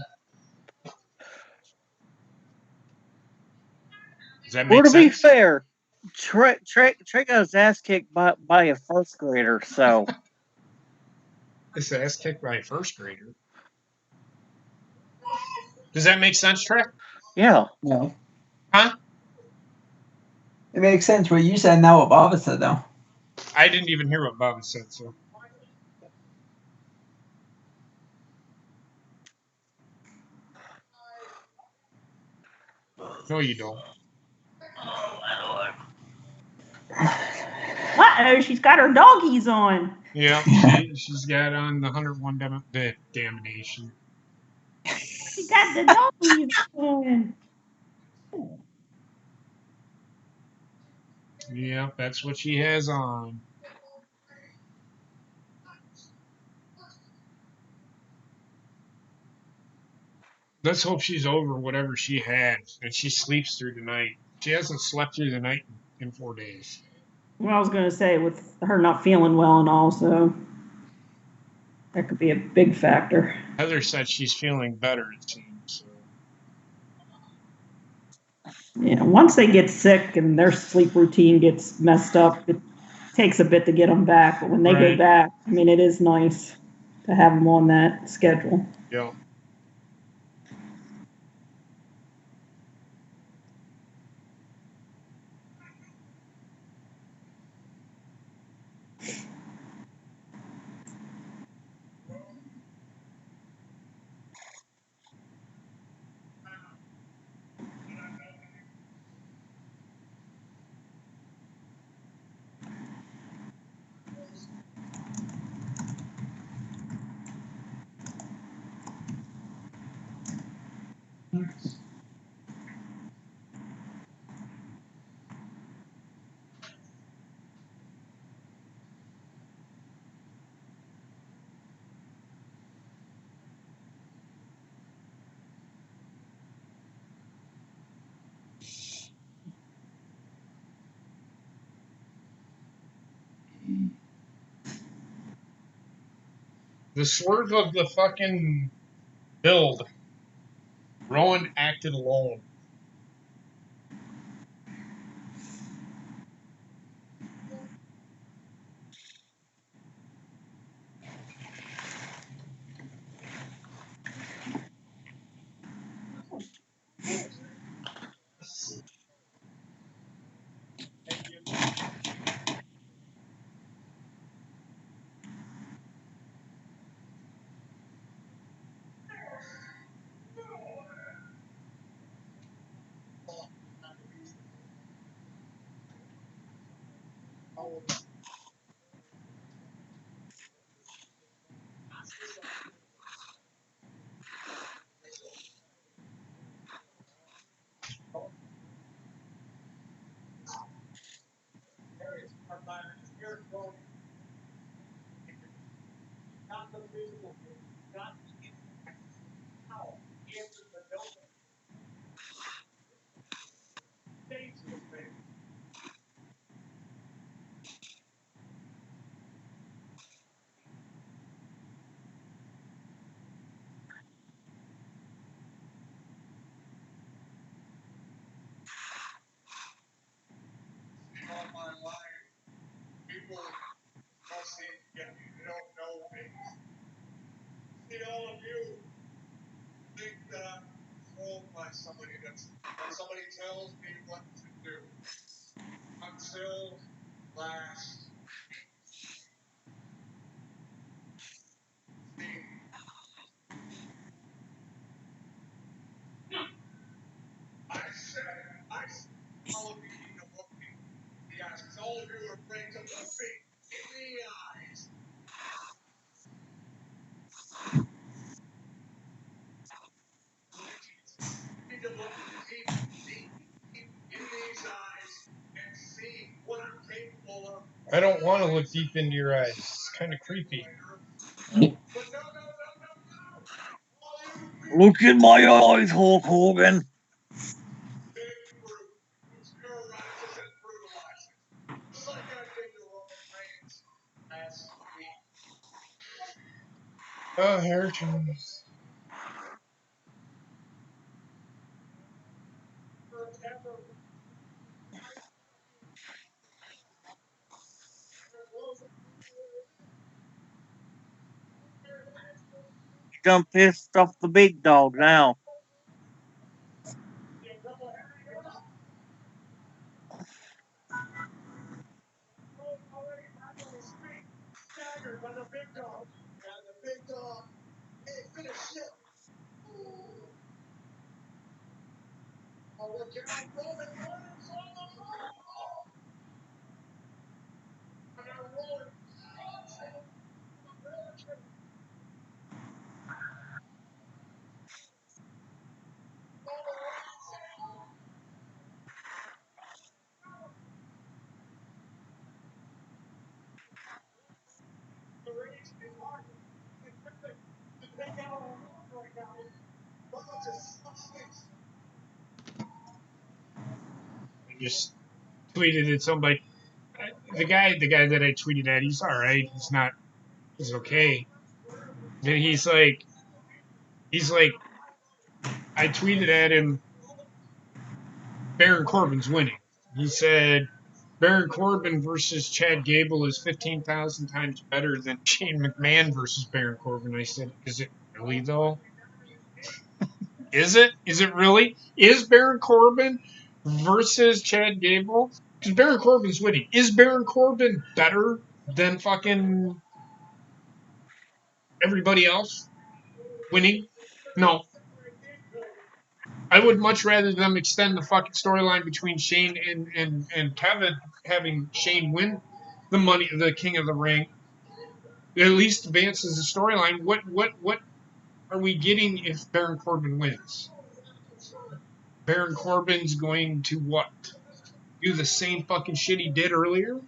Does that make Well, to sense? be fair, Trey got his ass kicked by a first grader, so. His ass kicked by a first grader. Does that make sense, Trek? Yeah. No. Huh? It makes sense what you said, now what Bobbitt said, though. I didn't even hear what Bobby said, so. No, you don't. Uh-oh, she's got her doggies on. Yeah, she's got on the 101 damnation. She got the doggies on. Yeah, that's what she has on. Let's hope she's over whatever she had and she sleeps through the night. She hasn't slept through the night in 4 days. Well, I was going to say, with her not feeling well and all, so that could be a big factor. Heather said she's feeling better, it seems. So. Yeah, once they get sick and their sleep routine gets messed up, it takes a bit to get them back. But when they go back, I mean, it is nice to have them on that schedule. Yeah. The swerve of the fucking build. Rowan acted alone. All my life, people must think that you don't know me. See, all of you think that I'm controlled by somebody that somebody tells me what to do. Until last. See, I said all of you need to look me in the eyes, because all of you are afraid to look me in the eyes. You need to look deep in these eyes and see what I'm capable of. I don't want to look deep into your eyes. It's kind of creepy. But no. All you Look in my eyes, Hulk Hogan. big brute who's terrorizes and brutalizes, just like I did to Roman Reigns last week. Oh, hair changes. You done pissed off the big dog now. Staggered by the big dog. And the big dog, hey, finish it. Oh, look out, Roman Reigns on the floor. And now Roman. The Reigns is hard. To take out on right now. Roman's disgusting. I just tweeted at somebody. The guy that I tweeted at, he's all right. He's okay. And he's like, I tweeted at him, Baron Corbin's winning. He said, Baron Corbin versus Chad Gable is 15,000 times better than Shane McMahon versus Baron Corbin. I said, is it really though? Is it? Is it really? Is Baron Corbin versus Chad Gable? Because Baron Corbin's winning. Is Baron Corbin better than fucking everybody else winning? No. I would much rather them extend the fucking storyline between Shane and Kevin, having Shane win the King of the Ring. It at least advances the storyline. What are we getting if Baron Corbin wins? Baron Corbin's going to what? Do the same fucking shit he did earlier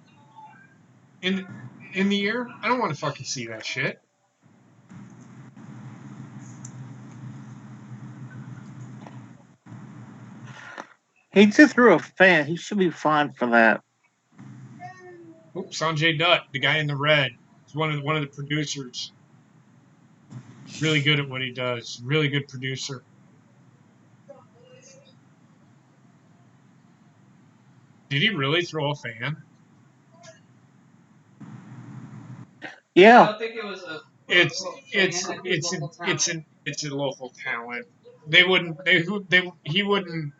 in in the year? I don't want to fucking see that shit. He just threw a fan. He should be fine for that. Oops, Sanjay Dutt, the guy in the red, is one of the producers. Really good at what he does. Really good producer. Did he really throw a fan? I Yeah. don't think it was a. It's a local talent. They wouldn't. He wouldn't.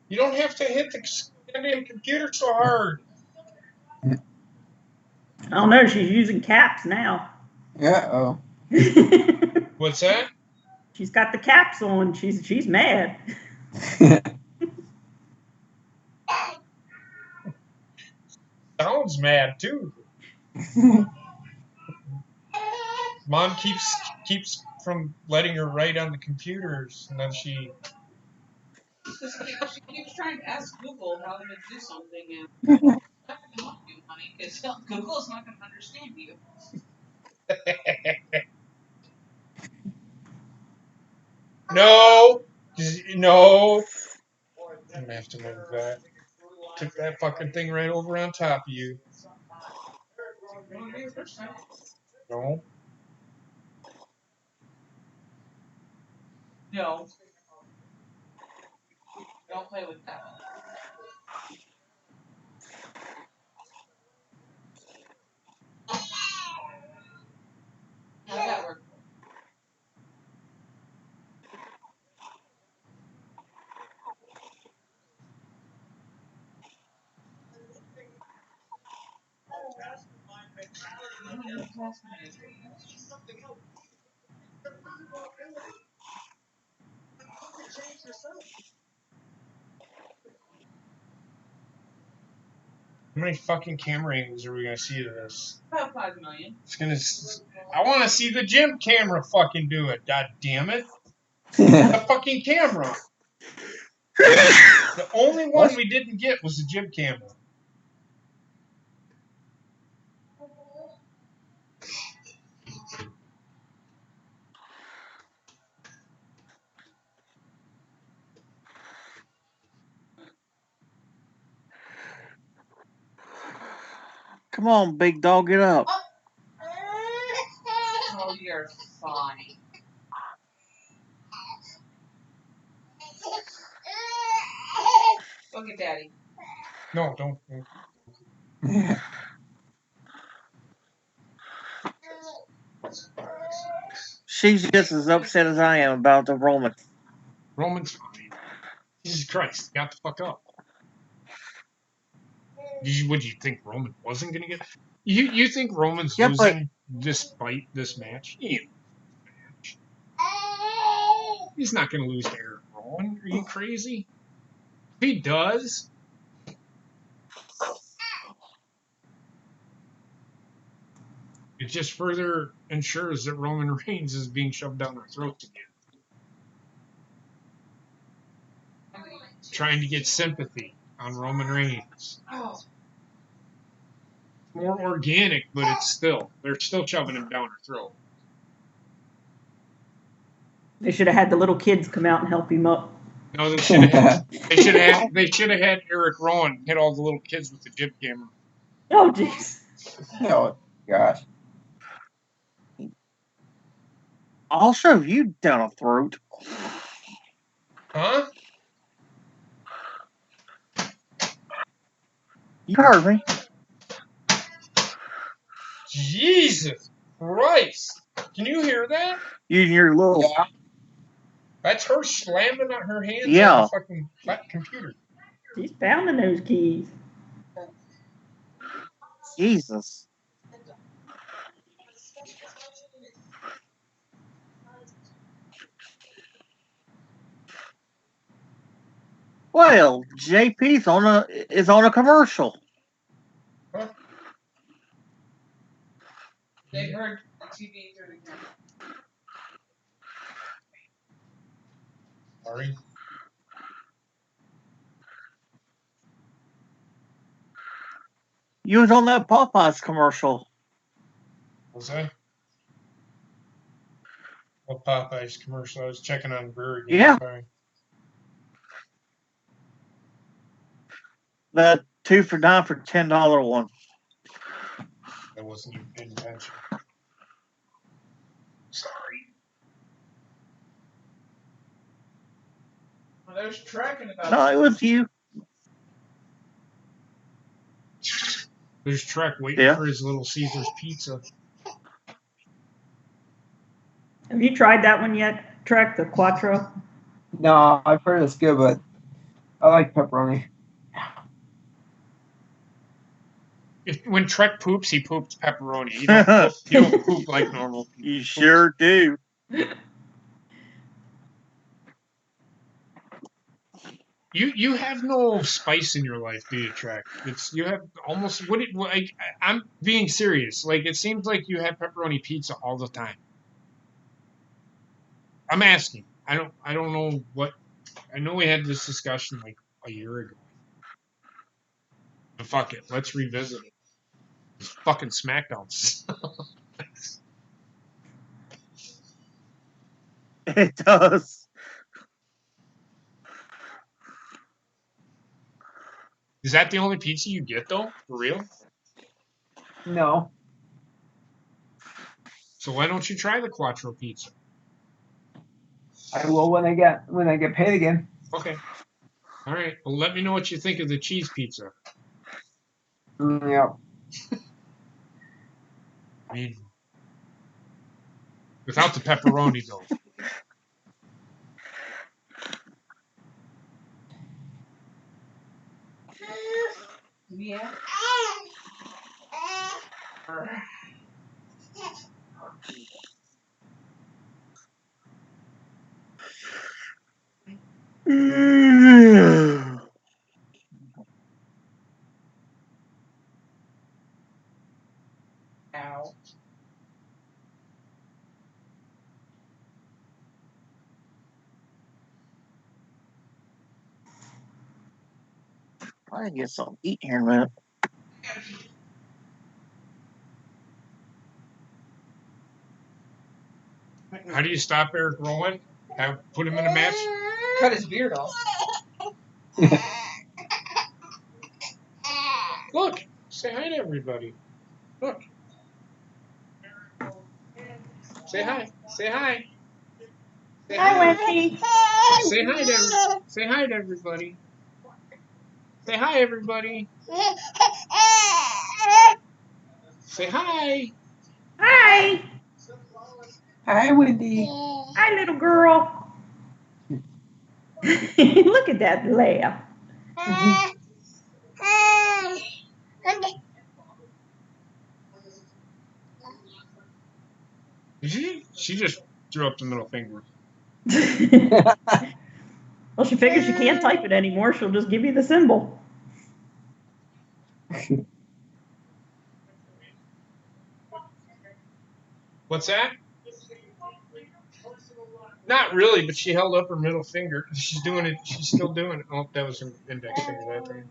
You don't have to hit the goddamn computer so hard. I don't know. She's using caps now. Yeah. Oh. What's that? She's got the caps on. She's mad. Sounds mad too. Mom keeps from letting her write on the computers, and then she. She keeps trying to ask Google how to do something, and not going to help you, honey, because Google's not going to understand you. No. I'm gonna have to move that. Took that fucking thing right over on top of you. You want to do it first time? No. No. Don't play with that. How's that work? How many fucking camera angles are we gonna see of this? About 5 million. It's gonna. I want to see the gym camera fucking do it. God damn it! Yeah. The fucking camera. The only one What? we didn't get was the gym camera. Come on, big dog, get up. Oh, you're fine. Look at Daddy. No, don't. She's just as upset as I am about the Roman. Roman's fine. Jesus Christ, got the fuck up. Would you think Roman wasn't gonna get? You think Roman's Yeah, but losing despite this match? He's not gonna lose to Eric Rowan. Are you crazy? If he does, it just further ensures that Roman Reigns is being shoved down our throats again. Trying to get sympathy on Roman Reigns. Oh. More organic, but they're still shoving him down our throat. They should have had the little kids come out and help him up. No, they should have had Eric Rowan hit all the little kids with the gym camera. Oh, jeez. Oh gosh. I'll shove you down a throat. Huh? You heard me. Jesus Christ! Can you hear that? Using your little. Yeah. That's her slamming her hands Yeah. on the fucking computer. She's pounding those keys. Jesus. Well, JP's is on a commercial. They heard the TV through the camera. Sorry. You was on that Popeyes commercial. Was I? What Popeyes commercial? I was checking on Brewer again. Yeah. Sorry. The 2 for $9 for $10 one. I wasn't even paying attention. Sorry. Well, there's Trek in about. No, it was you. There's Trek waiting for his Little Caesars pizza. Have you tried that one yet, Trek, the Quattro? No, I've heard it's good, but I like pepperoni. When Trek poops, he poops pepperoni. You don't poop like normal people. You sure do. You have no spice in your life, do you, Trek? You have almost I'm being serious. Like, it seems like you have pepperoni pizza all the time. I'm asking. I don't know what. I know we had this discussion like a year ago. But fuck it, let's revisit it. It's fucking SmackDown. It does. Is that the only pizza you get though? For real? No. So why don't you try the Quattro pizza? I will when I get paid again. Okay. All right. Well, let me know what you think of the cheese pizza. Yeah. I mean, without the pepperoni though. Yeah. Ow. I get something to eat here in a minute. How do you stop Eric Rowan? Put him in a match? Cut his beard off. Look, say hi to everybody. Look. Say hi. Say hi. Say Hi, Wendy. Say hi to everybody. Say hi, everybody. Say hi. Hi. Hi, Wendy. Hi, little girl. Look at that laugh. She just threw up the middle finger. Well, she figures she can't type it anymore. She'll just give you the symbol. What's that? Not really, but she held up her middle finger. She's doing it. She's still doing it. Oh, that was her index finger that time.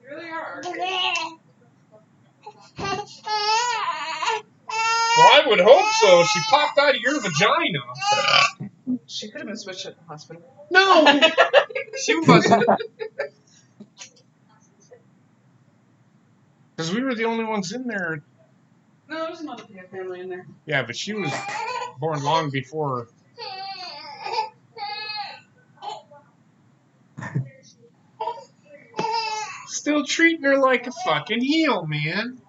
You really are. Well, I would hope so. She popped out of your vagina. She could have been switched at the hospital. No, she wasn't. Because we were the only ones in there. No, there's another family in there. Yeah, but she was born long before. Still treating her like a fucking heel, man.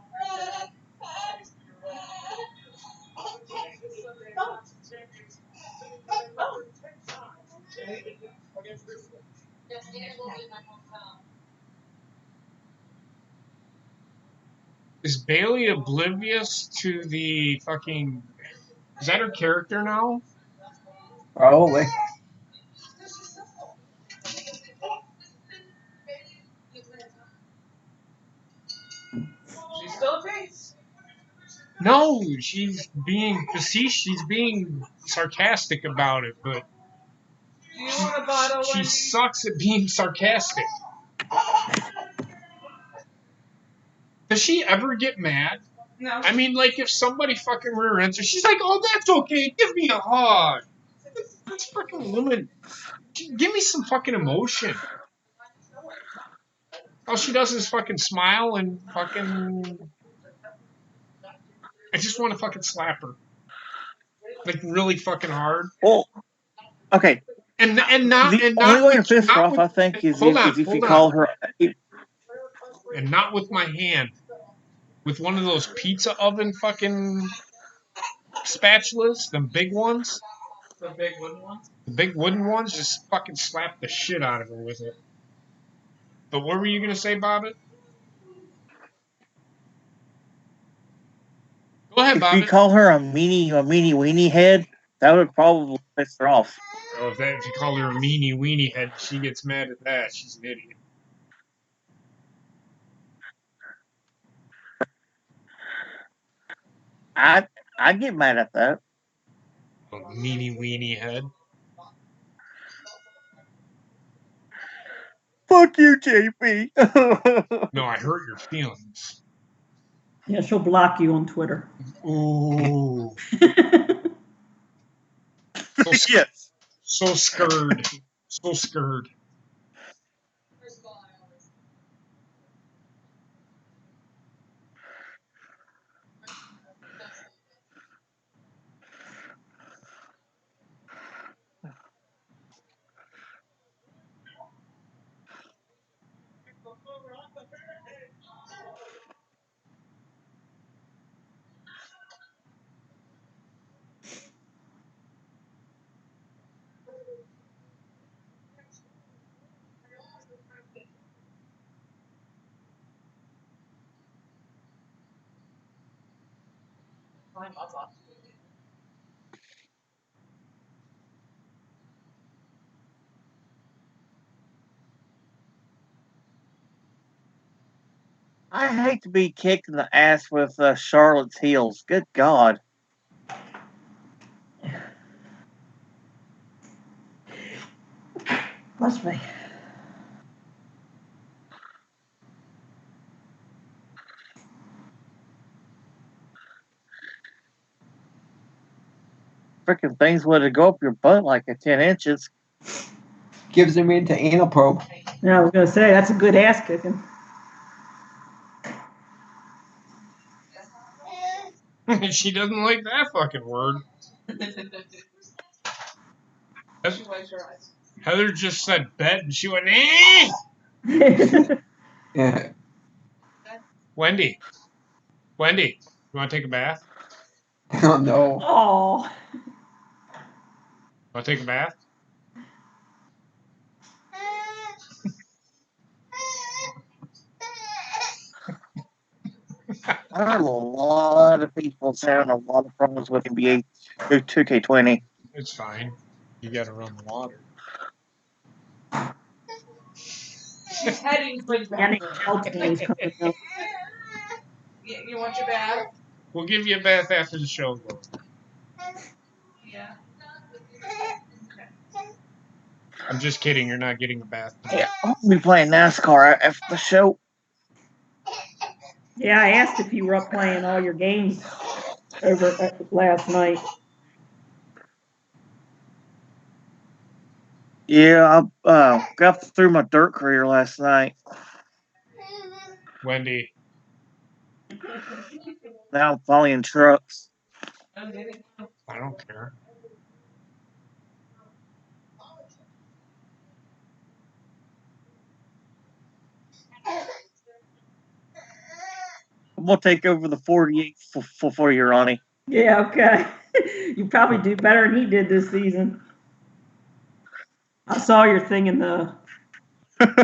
against this one. Is Bailey oblivious to the fucking? Is that her character now? Probably. She's still a face. No, she's being facetious. She's being sarcastic about it, but Do you want a bottle, she Wendy? sucks at being sarcastic. Does she ever get mad? No. I mean, like, if somebody fucking rear ends her, she's like, "Oh, that's okay. Give me a hug." That's fucking woman. Give me some fucking emotion. All she does is fucking smile and fucking. I just want to fucking slap her, like really fucking hard. Well, okay. And not The and only not way to with, piss her not off, with, I think, is hold on, if you hold call on. her. And not with my hand. With one of those pizza oven fucking spatulas, them big ones. The big wooden one? The big wooden ones, just fucking slap the shit out of her with it. But what were you gonna say, Bobbitt? Go ahead, If you Bobbitt. call her a meanie weenie head, that would probably piss her off. Oh, if you call her a meanie weenie head, she gets mad at that. She's an idiot. I'd get mad at that. A meanie weenie head. Fuck you, JP. No, I hurt your feelings. Yeah, she'll block you on Twitter. Ooh. Yes. So scared. So scared. I hate to be kicked in the ass with Charlotte's heels. Good God. Bless me. Freaking things would go up your butt like a 10 inches. Gives him into anal probe. Yeah, I was gonna say that's a good ass kicking. She doesn't like that fucking word. She likes your eyes. Heather just said bet and she went, eh! Yeah. Wendy, you want to take a bath? Oh no. Oh, Want to take a bath? I have a lot of people having a lot of problems with NBA 2K20. It's fine. You got to run the water. She's heading for the NHL team's coming up. You want your bath? We'll give you a bath after the show's over. Yeah. I'm just kidding. You're not getting a bath. Yeah, I'll be playing NASCAR after the show. Yeah, I asked if you were up playing all your games over last night. Yeah, I got through my dirt career last night. Wendy, Now I'm finally in trucks. I don't care. I'm going to take over the 48 for you, Ronnie. Yeah, okay. You probably do better than he did this season. I saw your thing in the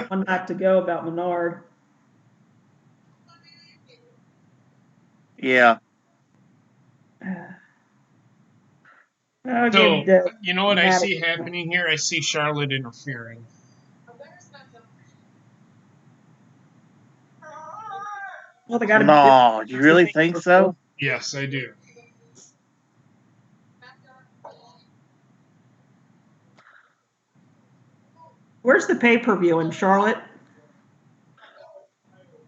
one night to go about Menard. Yeah. I'll So, give the you know what I Matt- see happening here? I see Charlotte interfering. Well, they got to No, you really think so? Yes, I do. Where's the pay-per-view in Charlotte?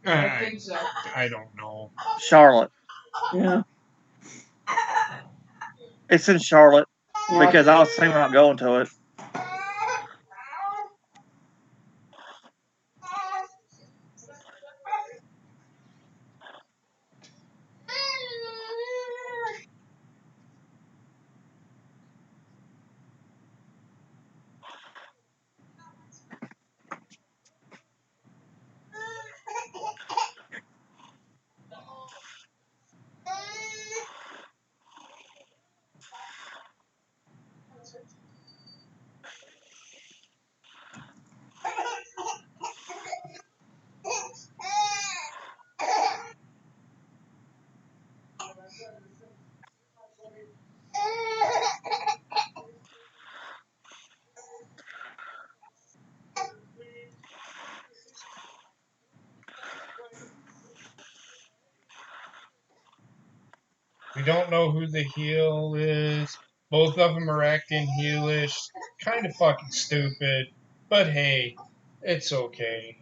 I think so. I don't know. Charlotte. Yeah. It's in Charlotte Yeah. because I was thinking about going to it. We don't know who the heel is. Both of them are acting heelish. Kind of fucking stupid. But hey, it's okay.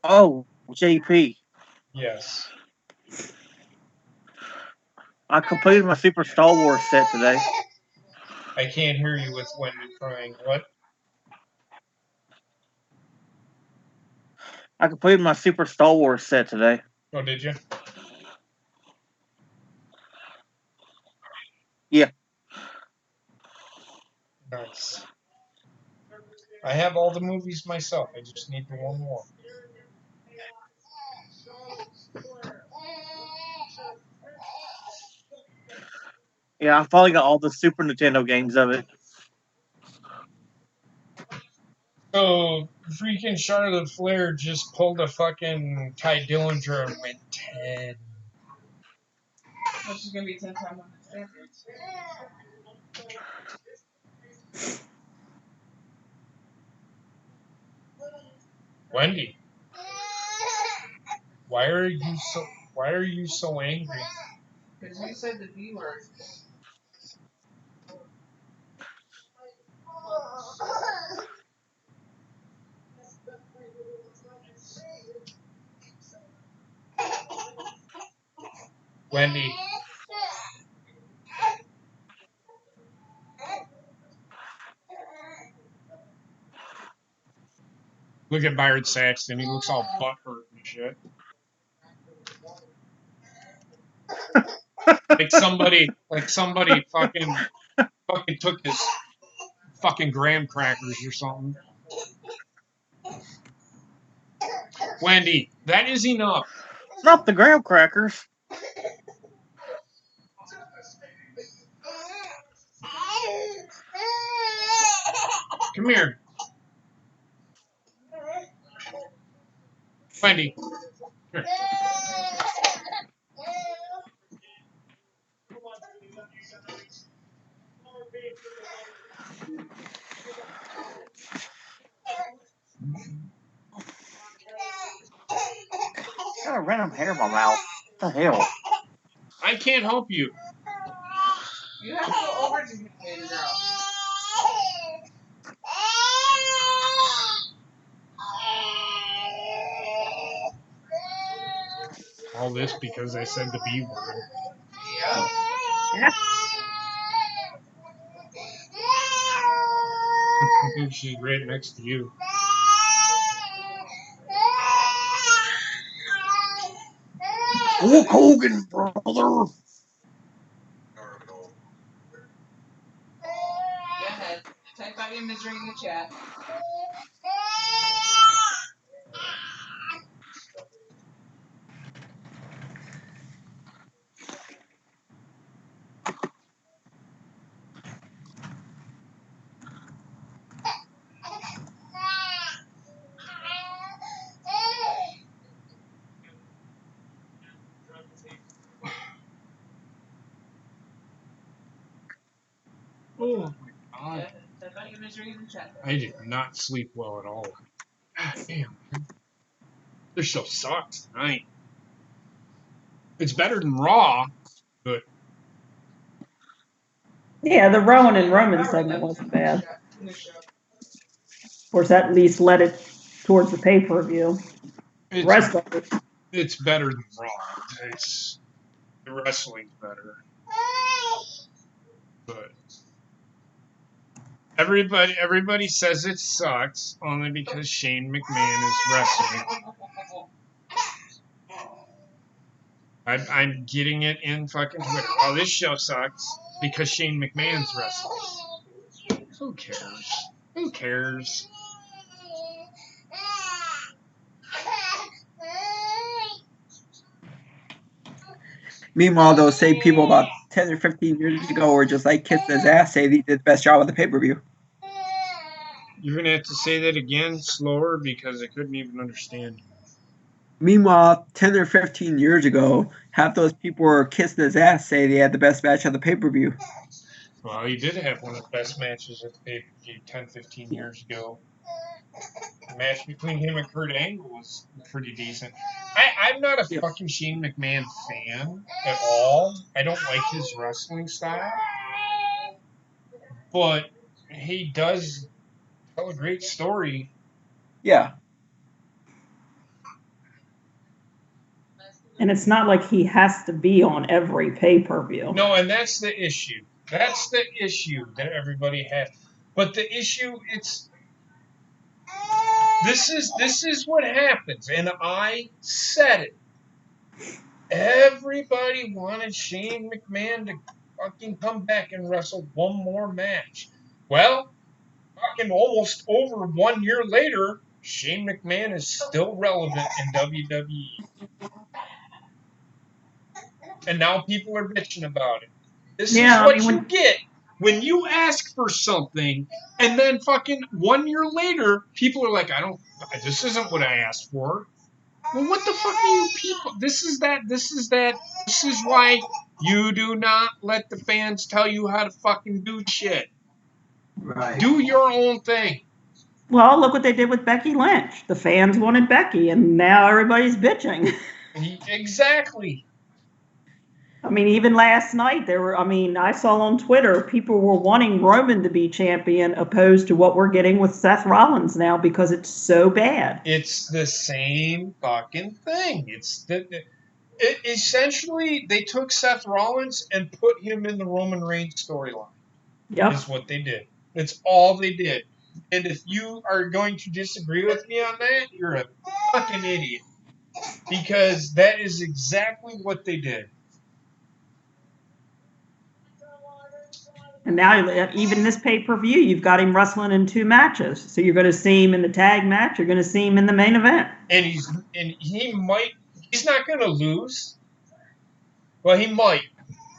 Oh, JP. Yes. I completed my Super Star Wars set today. I can't hear you with Wendy crying. What? I completed my Super Star Wars set today. Oh, did you? Yeah. Nice. I have all the movies myself. I just need the one more. Yeah, I finally got all the Super Nintendo games of it. So, freaking Charlotte Flair just pulled a fucking Ty Dillinger and went 10. Which is going to be 10 times on the standards. Wendy, why are you so angry? Because you said the B word. Wendy. Look at Byron Saxton. He looks all butthurt and shit. like somebody fucking took his fucking graham crackers or something. Wendy, that is enough. Not the graham crackers. Come here. Wendy. Here. Got a random hair in my mouth. What the hell? I can't help you. You have to go over to him, baby girl. All this because I said the B word. Yeah. She's right next to you. Hulk Hogan, brother. Go ahead. Type out your misery in the chat. Oh my god. I did not sleep well at all. God damn. This show sucks tonight. It's better than Raw, but Yeah, the Rowan and Roman segment wasn't bad. Of course, that at least led it towards the pay-per-view. The rest of it, it's better than Raw. It's the wrestling's better. But everybody says it sucks only because Shane McMahon is wrestling. I'm getting it in fucking Twitter. Oh, this show sucks because Shane McMahon's wrestling. Who cares? Who cares? Meanwhile, those same people about 10 or 15 years ago were just like kissing his ass, say he did the best job of the pay-per-view. You're going to have to say that again slower because I couldn't even understand. Meanwhile, 10 or 15 years ago, half those people were kissing his ass, say they had the best match of the pay-per-view. Well, he did have one of the best matches at the pay-per-view 10, 15 years ago. The match between him and Kurt Angle was pretty decent. I'm not a fucking Shane McMahon fan at all. I don't like his wrestling style. But he does tell a great story. Yeah. and it's not like he has to be on every pay-per-view. No, and that's the issue. That's the issue that everybody has. But the issue, this is what happens, and I said it. Everybody wanted Shane McMahon to fucking come back and wrestle one more match. Well, fucking almost over 1 year later, Shane McMahon is still relevant in WWE. And now people are bitching about it. This is what you get when you ask for something, and then fucking 1 year later, people are like, this isn't what I asked for. Well, what the fuck are you people? This is why you do not let the fans tell you how to fucking do shit. Right. Do your own thing. Well, look what they did with Becky Lynch. The fans wanted Becky, and now everybody's bitching. Exactly. I mean, even last night, I saw on Twitter, people were wanting Roman to be champion opposed to what we're getting with Seth Rollins now because it's so bad. It's the same fucking thing. Essentially, they took Seth Rollins and put him in the Roman Reigns storyline. Yep. Is what they did. It's all they did. And if you are going to disagree with me on that, you're a fucking idiot. Because that is exactly what they did. And now, even this pay-per-view, you've got him wrestling in 2 matches. So you're going to see him in the tag match. You're going to see him in the main event. And he's not going to lose. Well, he might.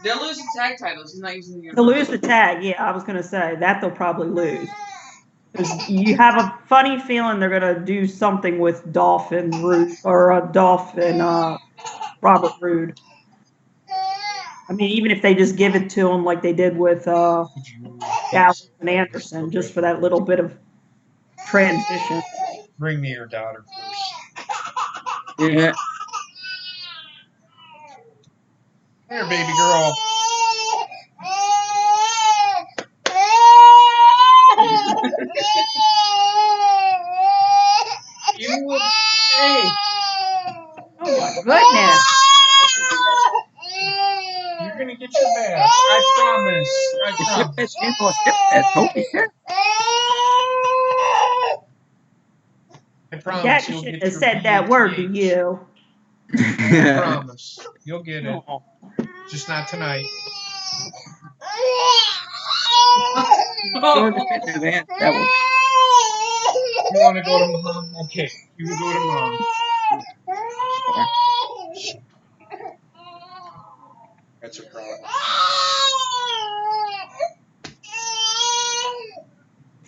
They'll lose the tag titles. He's not using the. They'll lose the tag. Yeah, I was going to say that they'll probably lose. Because you have a funny feeling they're going to do something with Dolph and Roode, or Dolph and Robert Roode. I mean, even if they just give it to him like they did with Gallows and Anderson, just for that little bit of transition. Bring me your daughter first. Yeah. Here, baby girl. Hey. Oh my goodness. You're going to get your bath. I promise. I promise. Dad, you shouldn't have said that word to you. I promise. You'll get it. Just not tonight. You want to go to mom? Okay, you can go to mom. That's a problem.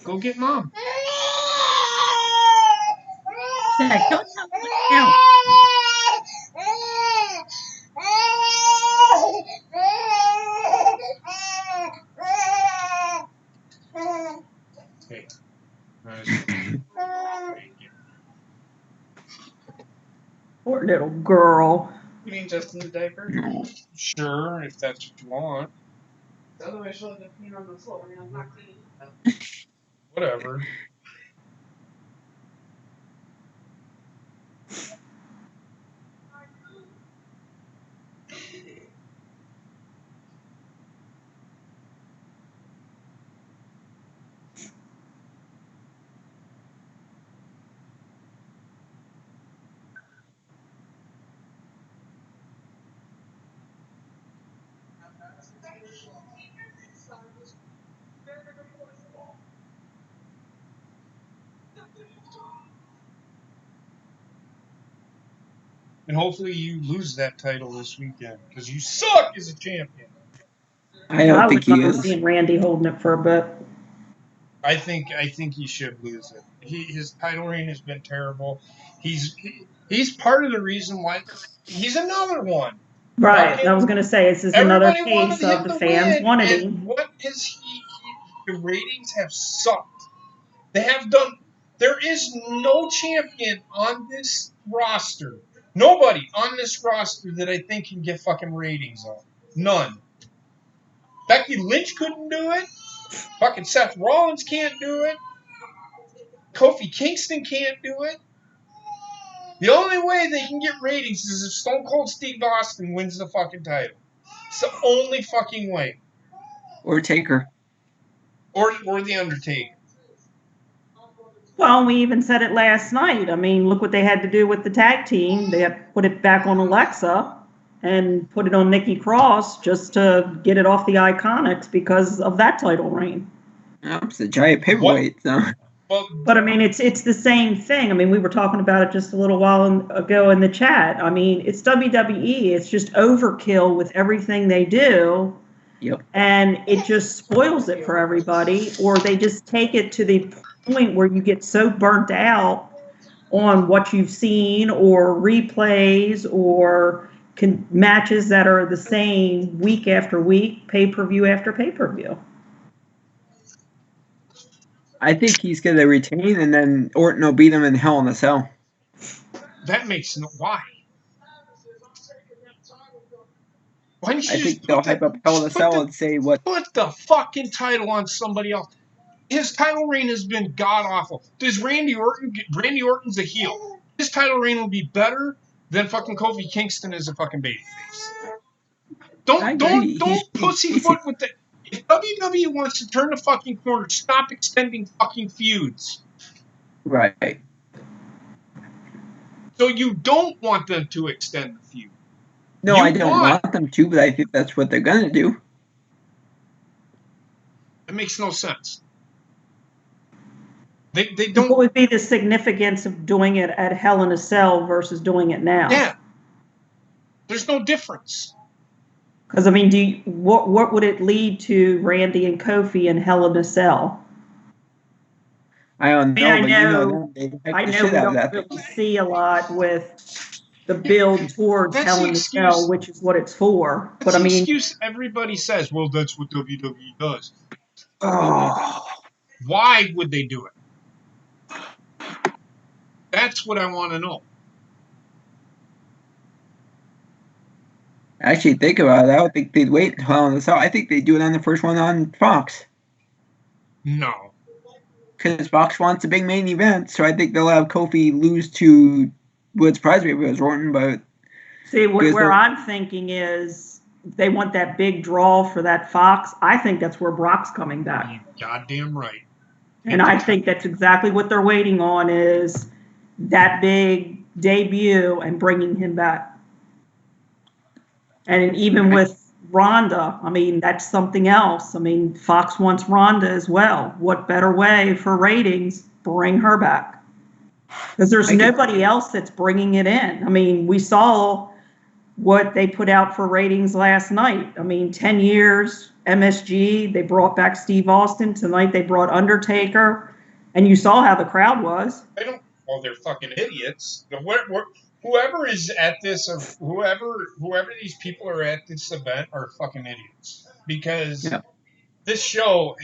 Go get mom. cute little girl. You mean just in the diaper? No. Sure, if that's what you want. Otherwise, she'll have to pee on the floor, and I'm not cleaning it up. Whatever. And hopefully you lose that title this weekend because you suck as a champion. I don't think would he mind is. seeing Randy holding it for a bit. I think he should lose it. His title reign has been terrible. He's part of the reason why he's another one. Right. Fucking- I was going to say, this is another Everybody wanted case of him the to fans win, wanted and him. what is he? The ratings have sucked. They have done. There is no champion on this roster. Nobody on this roster that I think can get fucking ratings on. None. Becky Lynch couldn't do it. Fucking Seth Rollins can't do it. Kofi Kingston can't do it. The only way they can get ratings is if Stone Cold Steve Austin wins the fucking title. It's the only fucking way. Or Taker. Or The Undertaker. Well, we even said it last night. I mean, look what they had to do with the tag team. They had to put it back on Alexa and put it on Nikki Cross just to get it off the Iconics because of that title reign. It's a giant paperweight, so. But I mean, it's the same thing. I mean, we were talking about it just a little while ago in the chat. I mean, it's WWE. It's just overkill with everything they do. Yep. And it just spoils it for everybody, or they just take it to the point where you get so burnt out on what you've seen or replays or matches that are the same week after week, pay-per-view after pay-per-view. I think he's going to retain, and then Orton will beat him in Hell in a Cell. That makes no... Why? Why don't you I think they'll hype up Hell in a Cell and say what... Put the fucking title on somebody else. His title reign has been god-awful. Does Randy Orton's a heel. His title reign will be better than fucking Kofi Kingston as a fucking babyface. Don't pussyfoot with the... If WWE wants to turn the fucking corner, stop extending fucking feuds. Right. So you don't want them to extend the feud. No, I don't want them to, but I think that's what they're going to do. It makes no sense. They don't... What would be the significance of doing it at Hell in a Cell versus doing it now? Yeah. There's no difference. Because, I mean, what would it lead to Randy and Kofi in Hell in a Cell? I don't know, but I know we don't really see a lot with the build towards Hell in a Cell, which is what it's for. But I mean, excuse everybody says, well, that's what WWE does. Oh. Why would they do it? That's what I want to know. Actually, think about it. I don't think they'd wait until Hell in a Cell. I think they'd do it on the first one on Fox. No. Because Fox wants a big main event, so I think they'll have Kofi lose to... Would surprise me if it was Orton, but... See, where I'm thinking is they want that big draw for that Fox. I think that's where Brock's coming back. You're goddamn right. And I think that's exactly what they're waiting on is that big debut and bringing him back. And even with Ronda, I mean, that's something else. I mean, Fox wants Ronda as well. What better way for ratings? Bring her back. Because there's nobody else that's bringing it in. I mean, we saw what they put out for ratings last night. I mean, 10 years, MSG, they brought back Steve Austin. Tonight they brought Undertaker. And you saw how the crowd was. Well, they're fucking idiots. Whoever is at this, or whoever these people are at this event are fucking idiots. Because this show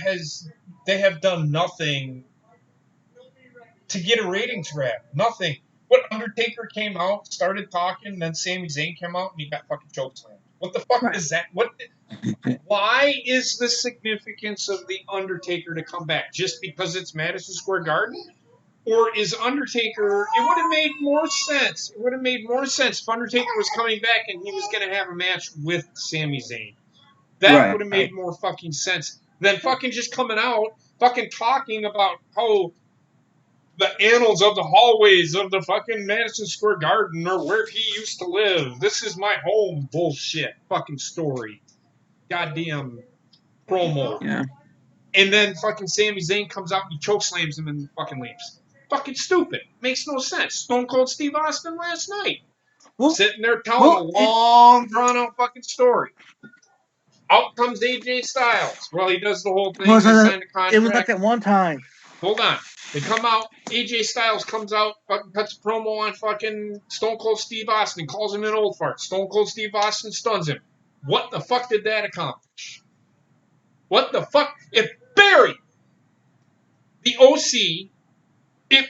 they have done nothing to get a ratings grab. Nothing. What, Undertaker came out, started talking, then Sami Zayn came out and he got fucking chokeslammed. What the fuck is that? Why is the significance of the Undertaker to come back? Just because it's Madison Square Garden? Or is Undertaker? It would have made more sense. It would have made more sense if Undertaker was coming back and he was going to have a match with Sami Zayn. That would have made more fucking sense than fucking just coming out, fucking talking about how the annals of the hallways of the fucking Madison Square Garden or where he used to live. This is my home. Bullshit. Fucking story. Goddamn promo. Yeah. And then fucking Sami Zayn comes out and he chokeslams him and fucking leaves. Fucking stupid. Makes no sense. Stone Cold Steve Austin last night. Sitting there telling a long, drawn-out fucking story. Out comes AJ Styles. Well, he does the whole thing. They sign the contract. It was like that one time. Hold on. They come out. AJ Styles comes out, fucking cuts a promo on fucking Stone Cold Steve Austin, calls him an old fart. Stone Cold Steve Austin stuns him. What the fuck did that accomplish? What the fuck? It buried the OC. It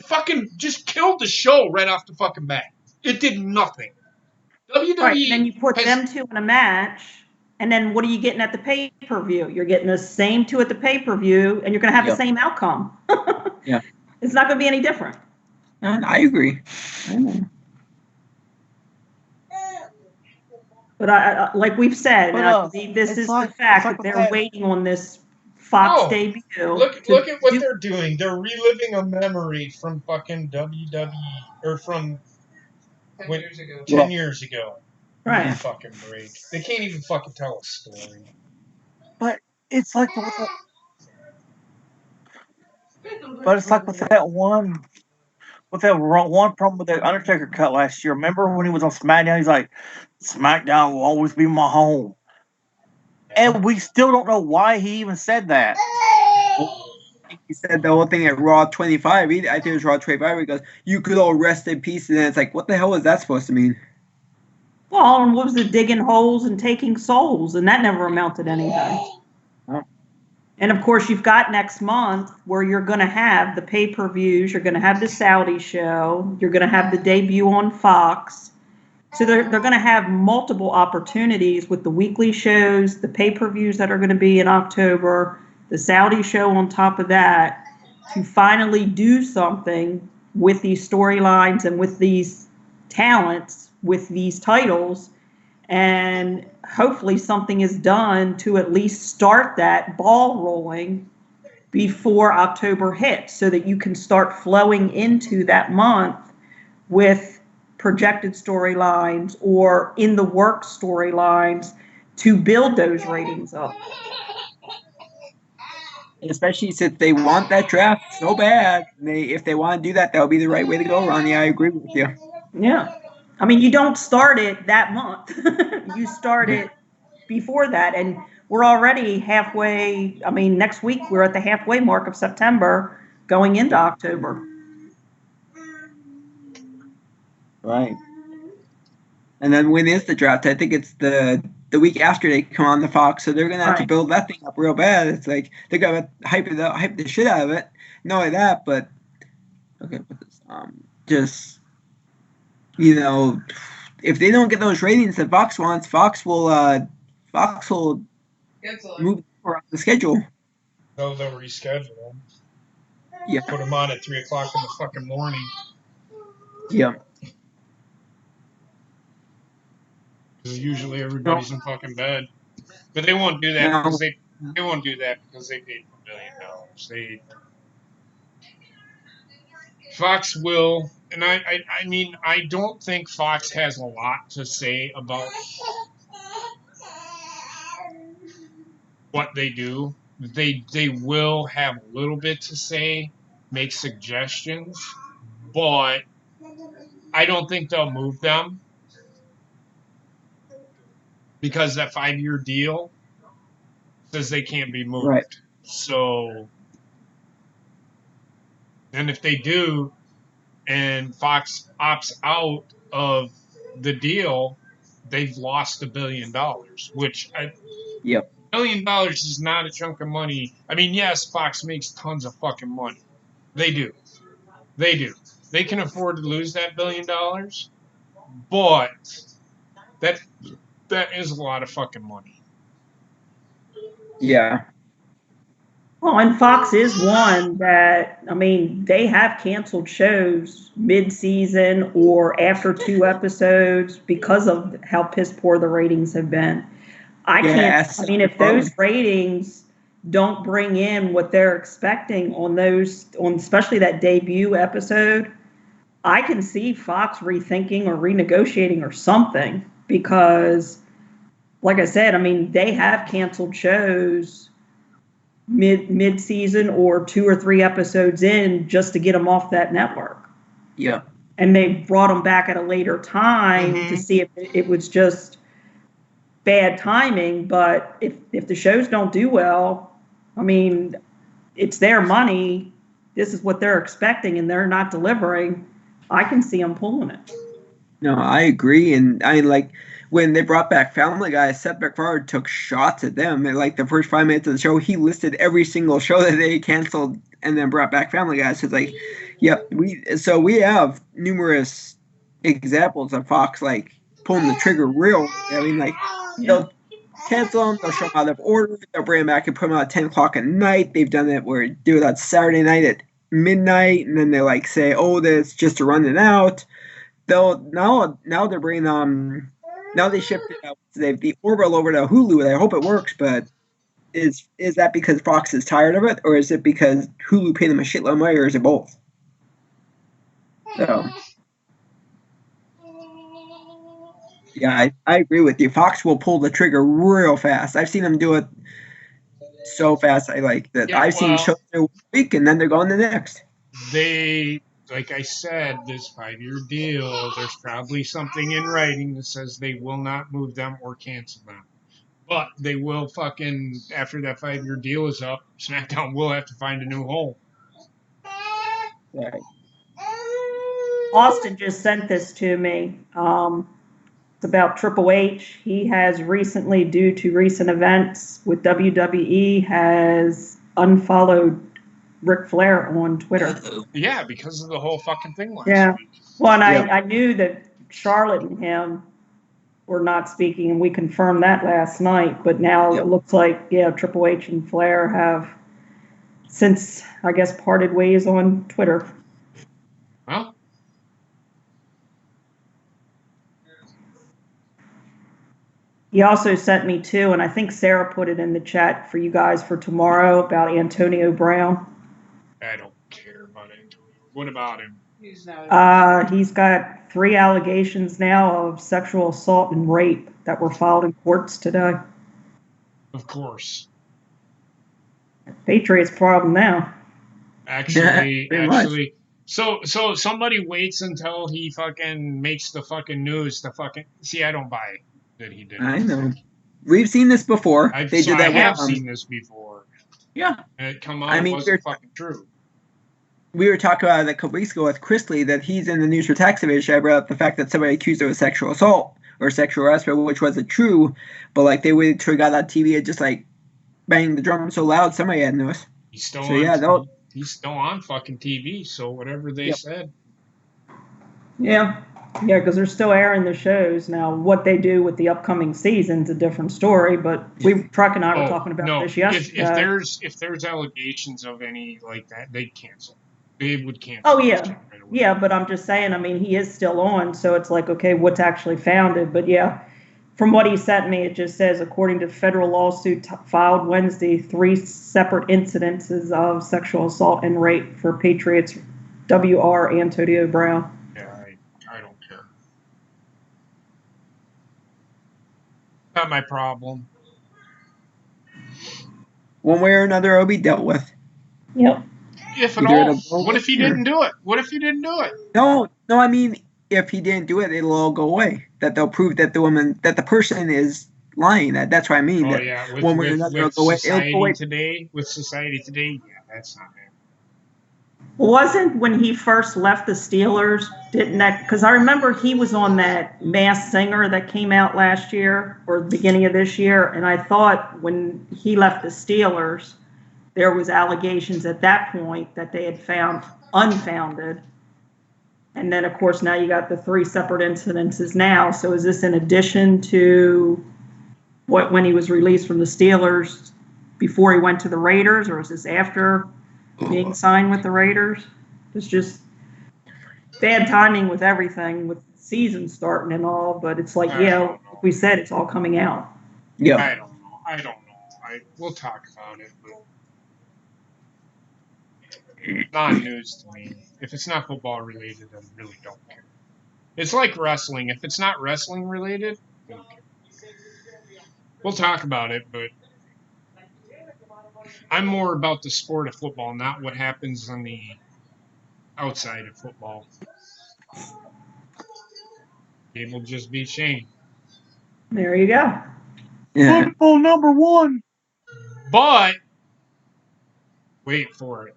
fucking just killed the show right off the fucking bat. It did nothing. WWE Right, and then you put them two in a match, and then what are you getting at the pay-per-view? You're getting the same two at the pay-per-view, and you're going to have the same outcome. Yeah. It's not going to be any different. I agree. But I like we've said, and I believe this is the fact that they're waiting on this Fox debut. Look at what they're doing. They're reliving a memory from fucking WWE, or from 10 years ago. Right. Fucking break. They can't even fucking tell a story. But it's like with that one promo that Undertaker cut last year. Remember when he was on SmackDown? He's like, "SmackDown will always be my home," and we still don't know why he even said that. He said the whole thing at Raw 25. I think it was Raw 25. He goes, "You could all rest in peace," and then it's like, what the hell is that supposed to mean? Well, and what was it, digging holes and taking souls, and that never amounted to anything. Oh. And of course, you've got next month where you're going to have the pay-per-views, you're going to have the Saudi show, you're going to have the debut on Fox. So they're going to have multiple opportunities with the weekly shows, the pay-per-views that are going to be in October, the Saudi show on top of that, to finally do something with these storylines and with these talents, with these titles, and hopefully something is done to at least start that ball rolling before October hits so that you can start flowing into that month with projected storylines or in the work storylines to build those ratings up. Especially since they want that draft so bad. If they want to do that, that would be the right way to go, Ronnie. I agree with you. Yeah. I mean, you don't start it that month. You start it before that. And we're already halfway. I mean, next week we're at the halfway mark of September going into October. Right. And then when is the draft? I think it's the week after they come on the Fox, so they're gonna have to build that thing up real bad. It's like they're gonna hype the shit out of it. Not only that, but just if they don't get those ratings that Fox wants, Fox will move around the schedule. So they'll reschedule them. Yeah. Put them on at 3 o'clock in the fucking morning. Yeah. Because usually everybody's in fucking bed. But they won't do that because they won't do that because they paid $1 billion. Fox will, and I mean, I don't think Fox has a lot to say about what they do. They will have a little bit to say, make suggestions, but I don't think they'll move them because that 5-year deal says they can't be moved. Right. So, and if they do, and Fox opts out of the deal, they've lost $1 billion, which $1 billion is not a chunk of money. I mean, yes, Fox makes tons of fucking money. They do. They can afford to lose that $1 billion, but that is a lot of fucking money. Yeah. Well, and Fox is one that, I mean, they have canceled shows mid-season or after 2 episodes because of how piss poor the ratings have been. I mean, if those ratings don't bring in what they're expecting on especially that debut episode, I can see Fox rethinking or renegotiating or something because, like I said, I mean, they have canceled shows mid-season or 2 or 3 episodes in just to get them off that network. Yeah. And they brought them back at a later time to see if it was just bad timing. But if the shows don't do well, I mean, it's their money. This is what they're expecting, and they're not delivering. I can see them pulling it. No, I agree. And I like when they brought back Family Guy, Seth MacFarlane took shots at them. And like the first 5 minutes of the show, he listed every single show that they canceled and then brought back Family Guy. So it's like, yep, we have numerous examples of Fox like pulling the trigger real. I mean, like they'll cancel them, they'll show them out of order, they'll bring them back and put them out at 10 o'clock at night. They've done it where do it on Saturday night at midnight, and then they like say, oh, that's just to run it out. Now they're bringing now they shifted the Orville over to Hulu, and I hope it works. But is that because Fox is tired of it, or is it because Hulu paid them a shitload of money, or is it both? So yeah, I agree with you. Fox will pull the trigger real fast. I've seen them do it so fast. I like that. Yeah, I've seen shows in a week, and then they're going the next. They, like I said, this 5-year deal, there's probably something in writing that says they will not move them or cancel them. But they will fucking, after that 5-year deal is up, SmackDown will have to find a new home. Right. Austin just sent this to me. It's about Triple H. He has recently, due to recent events with WWE, has unfollowed Ric Flair on Twitter. Yeah, because of the whole fucking thing last week. Well, and I knew that Charlotte and him were not speaking, and we confirmed that last night. But now it looks like, Triple H and Flair have since, I guess, parted ways on Twitter. Well, he also sent me too, and I think Sarah put it in the chat for you guys for tomorrow about Antonio Brown. I don't care about Antonio. What about him? He's not. He's got 3 allegations now of sexual assault and rape that were filed in courts today. Of course. Patriots problem now. Actually, so somebody waits until he fucking makes the fucking news to fucking see. I don't buy it that he did. I know. We've seen this before. I have seen this before. Yeah. And it come out, it wasn't fucking true. We were talking about it a couple weeks ago with Chrisley that he's in the news for tax evasion. I brought up the fact that somebody accused him of sexual assault or sexual harassment, which wasn't true, but like they waited till he got on TV and just like banged the drum so loud somebody had noticed. He's still on fucking TV, so whatever they said. Yeah, because they're still airing the shows. Now, what they do with the upcoming season's a different story, but Truck and I were talking about this yesterday. If there's allegations of any like that, they'd cancel. They would cancel. Oh, yeah. Right, yeah, but I'm just saying, I mean, he is still on, so it's like, okay, what's actually founded? But yeah, from what he sent me, it just says, according to federal lawsuit filed Wednesday, 3 separate incidences of sexual assault and rape for Patriots WR Antonio Brown. Yeah, I don't care. Not my problem. One way or another, it'll be dealt with. Yep. If at all. What if he didn't do it? What if he didn't do it? No, I mean, if he didn't do it, it'll all go away. That they'll prove that the person is lying. That's what I mean. Oh, that yeah. One way or another, it'll go away. With society today, yeah, that's not happening. Wasn't when he first left the Steelers, because I remember he was on that Masked Singer that came out last year or the beginning of this year, and I thought when he left the Steelers, there was allegations at that point that they had found unfounded. And then, of course, now you got the 3 separate incidences now. So is this in addition to what when he was released from the Steelers before he went to the Raiders, or is this after being signed with the Raiders? It's just bad timing with everything, with the season starting and all. But it's like, like we said, it's all coming out. Yeah. I don't know. We'll talk about it, but non-news to me. If it's not football related, I really don't care. It's like wrestling. If it's not wrestling related, I don't care. We'll talk about it, but I'm more about the sport of football, not what happens on the outside of football. Gable just beat Shane. There you go. Yeah. Football number 1. But wait for it.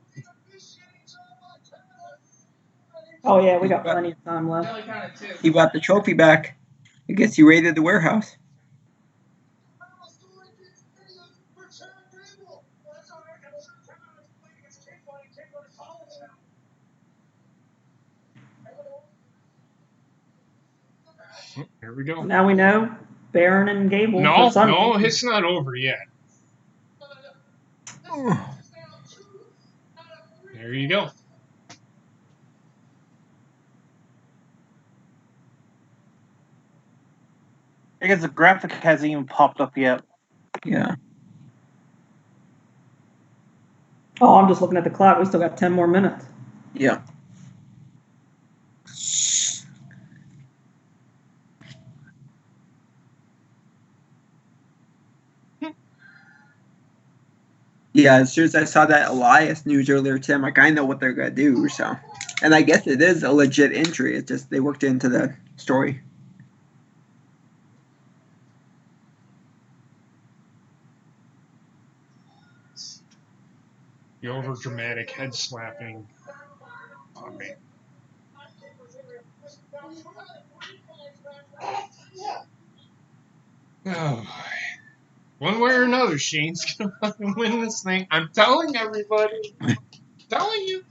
Oh yeah, we got plenty of time left. Only counted 2. He brought the trophy back. I guess he raided the warehouse. Here we go. Now we know Baron and Gable. No, it's not over yet. There you go. I guess the graphic hasn't even popped up yet. Yeah. Oh, I'm just looking at the clock. We still got 10 more minutes. Yeah. Yeah, as soon as I saw that Elias news earlier today, I'm like, I know what they're gonna do. So, and I guess it is a legit injury. It's just they worked into the story. The over dramatic head slapping. Okay. Oh, one way or another, Shane's gonna fucking win this thing. I'm telling everybody. I'm telling you.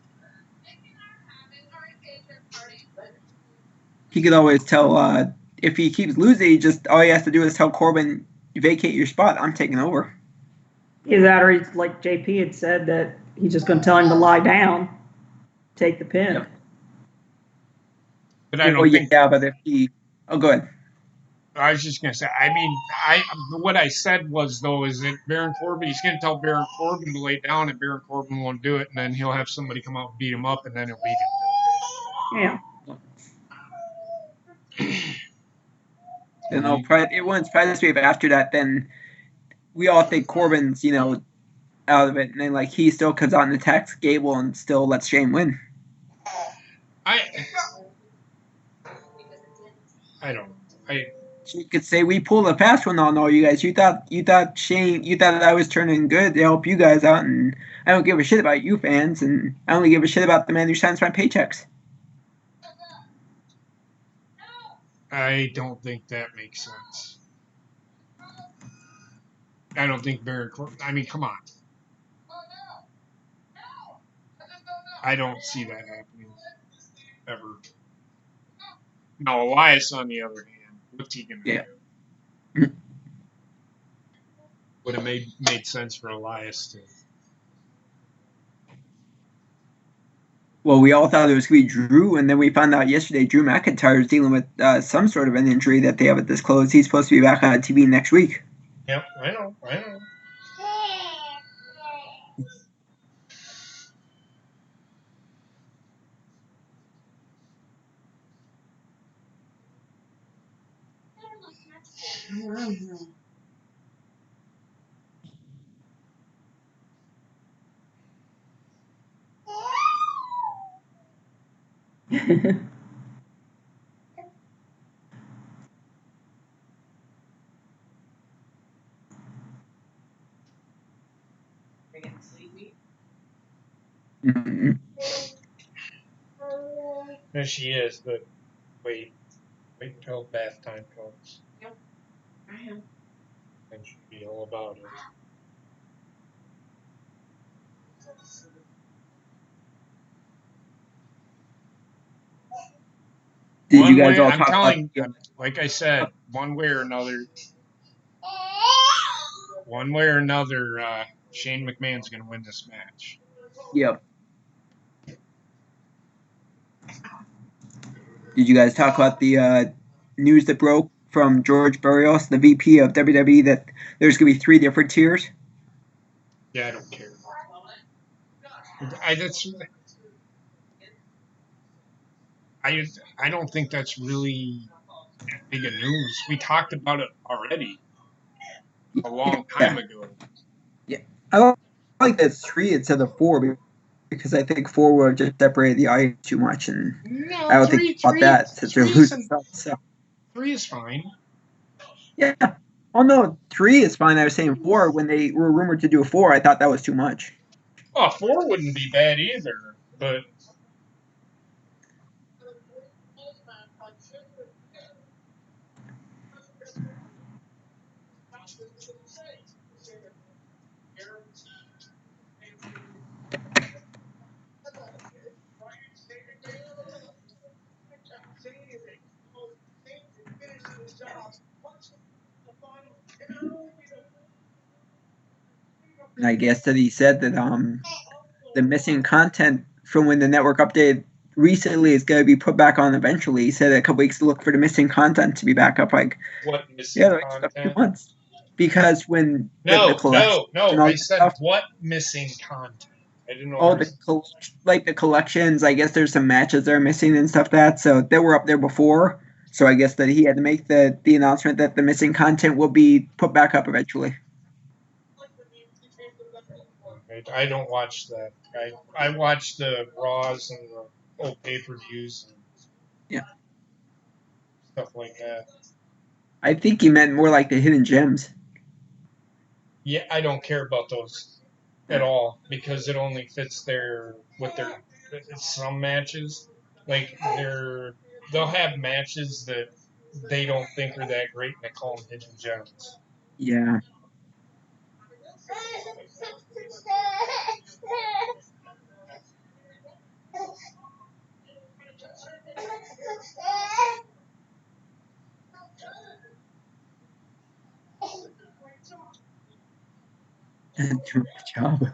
He could always tell if he keeps losing, all he has to do is tell Corbin, vacate your spot. I'm taking over. Either that, or he's like JP had said that he's just going to tell him to lie down, take the pin. Yep. But I don't think. Yeah, but if he, go ahead. I was just gonna say. I mean, what I said was though is that Baron Corbin. He's gonna tell Baron Corbin to lay down, and Baron Corbin won't do it, and then he'll have somebody come out and beat him up, and then he'll beat him. Yeah. And once this wave after that, then we all think Corbin's out of it, and then he still comes out and attacks Gable and still lets Shane win. I don't know. You could say we pulled a fast one on all you guys. You thought I was turning good to help you guys out, and I don't give a shit about you fans, and I only give a shit about the man who signs my paychecks. I don't think that makes sense. I don't think Baron Corbin. I mean, come on. I don't see that happening ever. Now, Elias, on the other hand, what's he gonna do? Would have made sense for Elias to. Well, we all thought it was going to be Drew, and then we found out yesterday Drew McIntyre is dealing with some sort of an injury that they haven't disclosed. He's supposed to be back on TV next week. Yep, I know. You're getting sleepy? Mm-hmm. There she is, but wait until bath time comes. Yep, I am. And she'll be all about it. Did you guys all talk like I said, one way or another, Shane McMahon's going to win this match. Yep. Did you guys talk about the news that broke from George Barrios, the VP of WWE, that there's going to be 3 different tiers? Yeah, I don't care. I don't think that's really big of news. We talked about it already a long time ago. Yeah, I like that it's 3 instead of 4 because I think 4 would just separate the audience too much, and no, I don't think about that since they're losing stuff. So 3 is fine. Yeah. Oh no, 3 is fine. I was saying 4 when they were rumored to do a 4. I thought that was too much. Oh, 4 wouldn't be bad either, but And I guess that he said that the missing content from when the network updated recently is going to be put back on eventually. He said a couple weeks to look for the missing content to be back up. Like, what missing content? 2 months. Because when No, collection I said stuff, what missing content? I didn't know. The collections. I guess there's some matches that are missing and stuff so they were up there before. So I guess that he had to make the announcement that the missing content will be put back up eventually. I don't watch that. I watch the Raws and the old pay-per-views and stuff like that. I think he meant more like the hidden gems. Yeah, I don't care about those at all because it only fits with their some matches. Like they'll have matches that they don't think are that great and they call them hidden gems. Yeah. Too much job.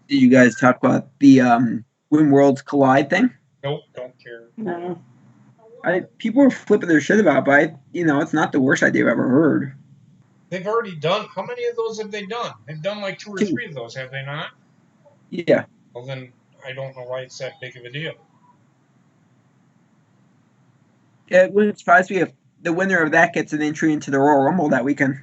Did you guys talk about the when worlds collide thing? Nope, don't care. No. People were flipping their shit about, but it's not the worst idea I've ever heard. They've already done. How many of those have they done? They've done like 2 or 3 of those, have they not? Yeah. Well, then I don't know why it's that big of a deal. It wouldn't surprise me if the winner of that gets an entry into the Royal Rumble that weekend.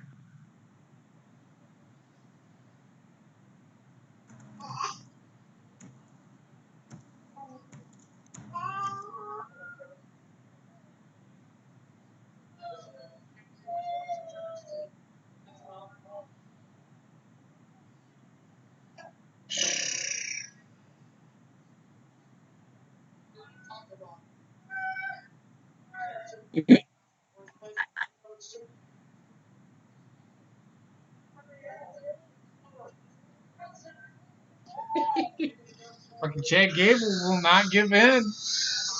Fucking Chad Gable will not give in.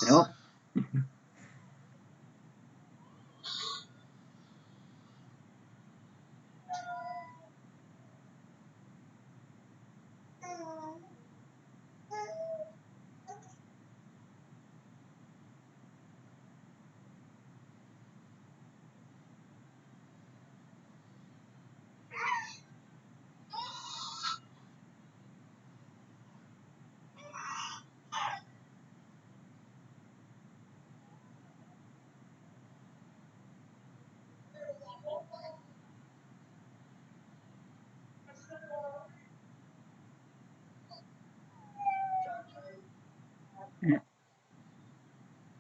Nope.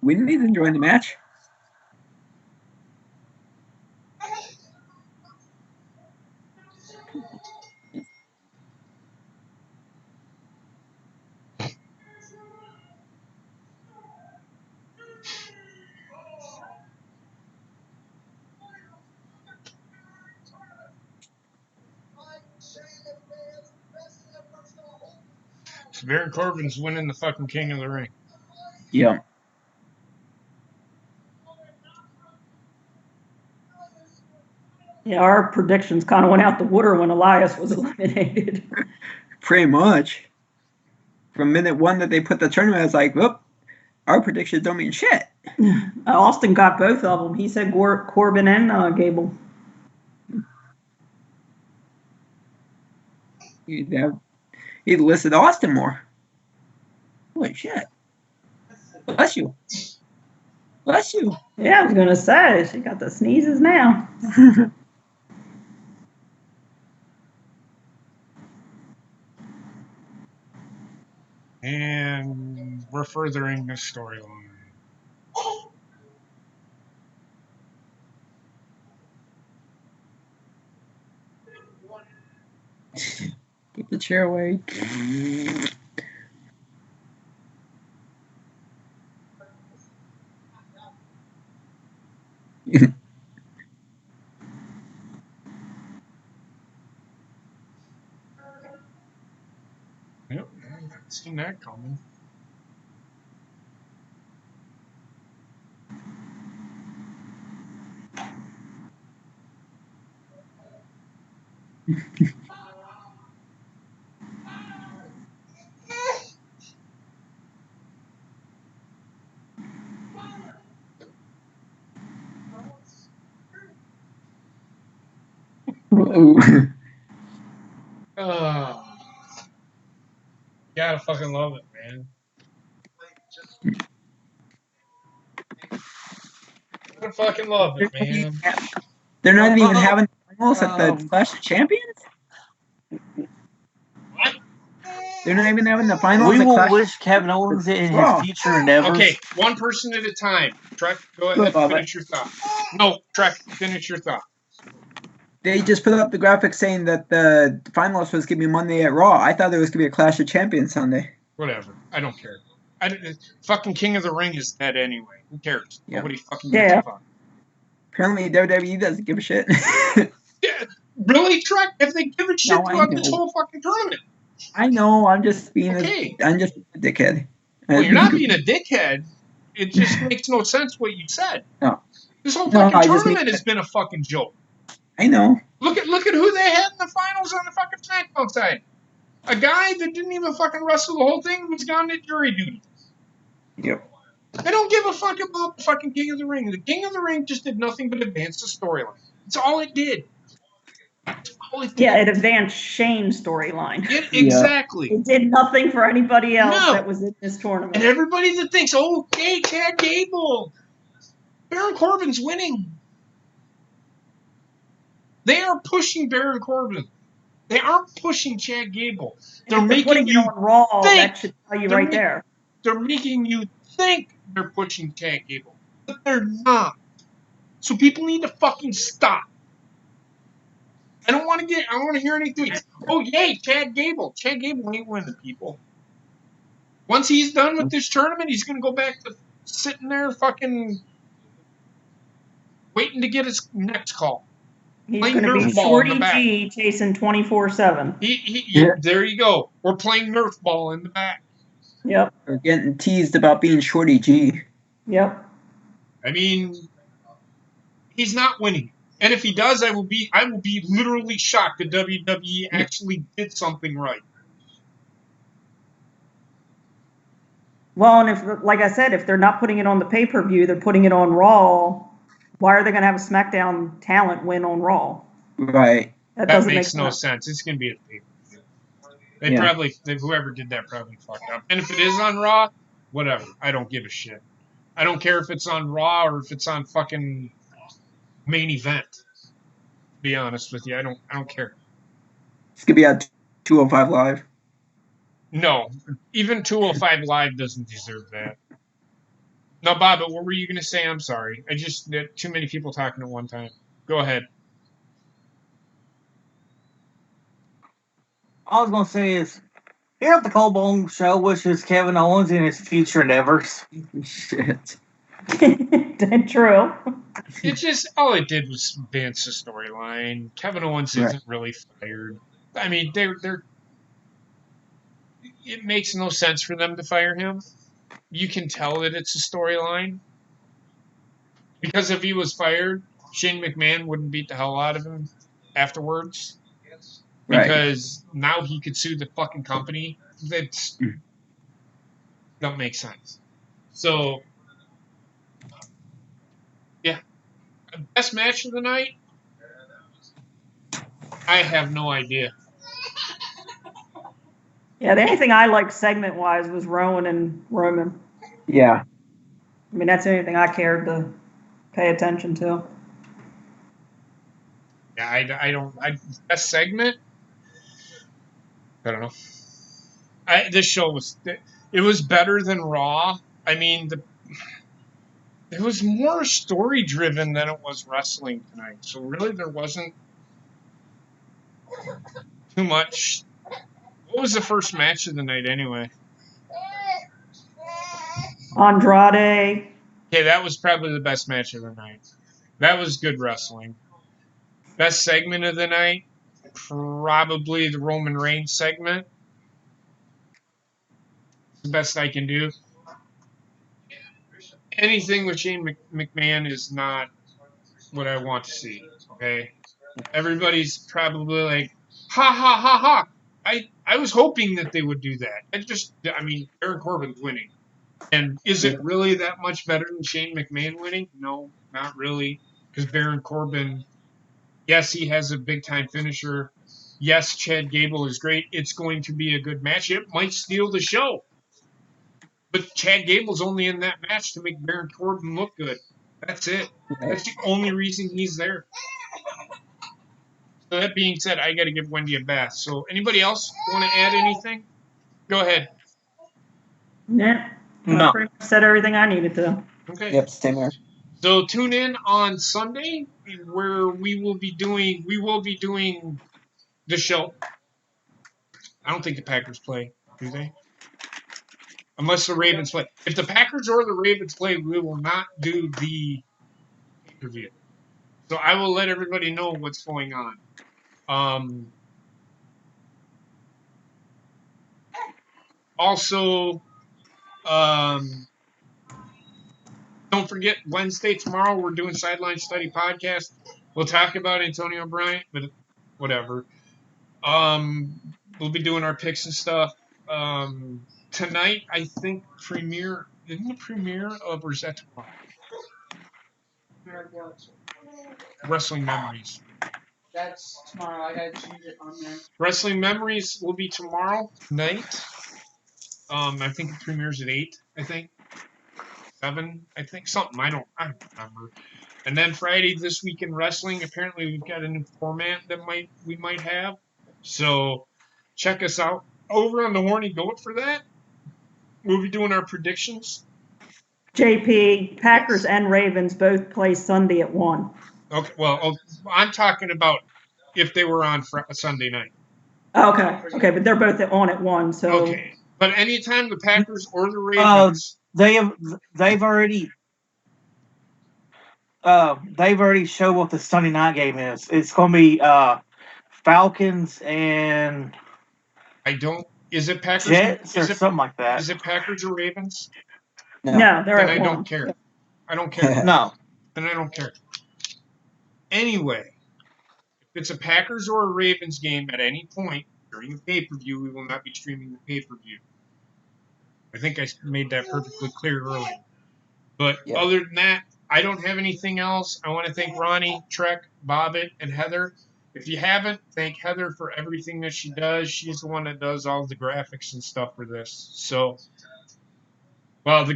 Whitney's enjoying the match. So Baron Corbin's winning the fucking King of the Ring. Yeah. Yeah, our predictions kind of went out the water when Elias was eliminated. Pretty much. From minute one that they put the tournament, I was like, whoop, our predictions don't mean shit. Austin got both of them. He said Corbin and Gable. He'd listed Austin more. Holy shit. Bless you. Bless you. Yeah, I was going to say, she got the sneezes now. And we're furthering this storyline. Get the chair away. Yep, I've seen that coming. Gotta fucking love it, man. Gotta fucking love it, man. They're not even having the finals at the Clash of Champions? What? They're not even having the finals We at will Clash wish Kevin Owens in Raw. his future endeavors. Okay, one person at a time. Trek, go Go ahead, above finish your thought. No, Trek, finish your thought. They just put up the graphic saying that the finals was going to be Monday at Raw. I thought there was going to be a Clash of Champions Sunday. Whatever. I don't care. Fucking King of the Ring is dead anyway. Who cares? Yeah. Nobody fucking gives a fuck. Apparently WWE doesn't give a shit. Yeah, really, Trek? If they give a shit No, I throughout this know. whole fucking tournament. I know, I'm just being Okay. I'm just a dickhead. Well, you're not being a dickhead. It just makes no sense what you said. No. This whole No, fucking I just tournament mean- has been a fucking joke. I know. Look at who they had in the finals on the fucking SmackDown side. A guy that didn't even fucking wrestle the whole thing was gone to jury duty. Yep. I don't give a fuck about the fucking King of the Ring. The King of the Ring just did nothing but advance the storyline. That's all it did. That's all it did. Yeah, it advanced Shane's storyline. Exactly. It did nothing for anybody else No. that was in this tournament. And everybody that thinks, okay, Chad Gable, Baron Corbin's winning. They are pushing Baron Corbin. They aren't pushing Chad Gable. They're If they're making putting you it on Raw, think. that should tell you right there. They're making you think they're pushing Chad Gable, but they're not. So people need to fucking stop. I don't want to hear any tweets. Oh, yay, Chad Gable. Chad Gable ain't winning, people. Once he's done with this tournament, he's going to go back to sitting there fucking waiting to get his next call. He's Playing going to be Nerf ball in the Shorty back. G chasing 24/7. Yeah. There you go. We're playing Nerf ball in the back. Yep. We're getting teased about being Shorty G. Yep. I mean, he's not winning. And if he does, I will be literally shocked that WWE actually did something right. Well, and if, like I said, if they're not putting it on the pay-per-view, they're putting it on Raw. Why are they going to have a SmackDown talent win on Raw? Right. That That doesn't makes make no sense. sense. It's going to be a pay-per-view. Whoever did that probably fucked up. And if it is on Raw, whatever. I don't give a shit. I don't care if it's on Raw or if it's on fucking main event. To be honest with you, I don't care. It's going to be at 205 Live. No, even 205 Live doesn't deserve that. No, Bob, but what were you going to say? I'm sorry. There are too many people talking at one time. Go ahead. All I was gonna say is here at the Cold Bone Show wishes Kevin Owens in his future endeavors. Shit. True. It's just all it did was advance the storyline. Kevin Owens Right. isn't really fired. I mean, they're. It makes no sense for them to fire him. You can tell that it's a storyline because if he was fired, Shane McMahon wouldn't beat the hell out of him afterwards Right. because now he could sue the fucking company. That's don't make sense. So yeah, best match of the night. I have no idea. Yeah, the only thing I liked segment wise was Rowan and Roman. Yeah. I mean, that's the only thing I cared to pay attention to. Yeah, I don't. Best segment. I don't know. This show was it was better than Raw. I mean, it was more story driven than it was wrestling tonight. So really, there wasn't too much. What was the first match of the night anyway? Andrade. Okay, that was probably the best match of the night. That was good wrestling. Best segment of the night, probably the Roman Reigns segment. The best I can do. Anything with Shane McMahon is not what I want to see. Okay, everybody's probably like, ha ha ha ha. I was hoping that they would do that. I mean, Baron Corbin's winning. And is it really that much better than Shane McMahon winning? No, not really. Because Baron Corbin, yes, he has a big time finisher. Yes, Chad Gable is great. It's going to be a good match. It might steal the show. But Chad Gable's only in that match to make Baron Corbin look good. That's it. Right. That's the only reason he's there. So that being said, I got to give Wendy a bath. So anybody else want to add anything? Go ahead. Yeah. No. I pretty much said everything I needed to. Okay. Yep. Same here. So tune in on Sunday where we will be doing the show. I don't think the Packers play, do they? Unless the Ravens play. If the Packers or the Ravens play, we will not do the pay-per-view. So I will let everybody know what's going on. Also, don't forget Wednesday tomorrow we're doing Sideline Study podcast. We'll talk about Antonio Bryant, but whatever. We'll be doing our picks and stuff. Tonight I think isn't the premiere of or is that tomorrow? Wrestling Memories. That's tomorrow. I gotta change it on there. Wrestling Memories will be tomorrow night. I think it premieres at 8. I think 7. I think something. I don't remember. And then Friday this week in wrestling. Apparently we've got a new format that we might have. So check us out over on the Horny Goat for that. We'll be doing our predictions. JP, Packers and Ravens both play Sunday at 1. Okay. Well, I'm talking about if they were on Sunday night. Okay, but they're both on at 1. So Okay. But anytime the Packers or the Ravens, they've already showed what the Sunday night game is. It's going to be Falcons and is it Packers Jets or something like that. Is it Packers or Ravens? no, they're Then at I 1. don't care. I don't care. No. Then I don't care. Anyway, if it's a Packers or a Ravens game at any point during the pay-per-view, we will not be streaming the pay-per-view. I think I made that perfectly clear earlier. But other than that, I don't have anything else. I want to thank Ronnie, Trek, Bobbitt, and Heather. If you haven't, thank Heather for everything that she does. She's the one that does all the graphics and stuff for this. So, well, the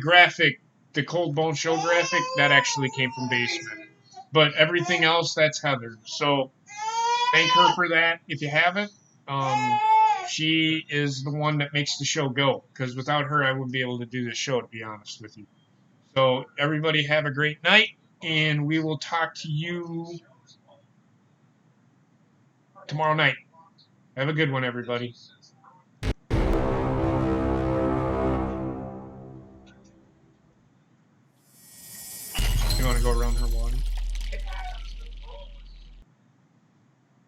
Cold Bone Show graphic, that actually came from Basement. But everything else, that's Heather. So, thank her for that. If you haven't, she is the one that makes the show go. Because without her, I wouldn't be able to do this show, to be honest with you. So everybody have a great night, and we will talk to you tomorrow night. Have a good one, everybody. You want to go around her water?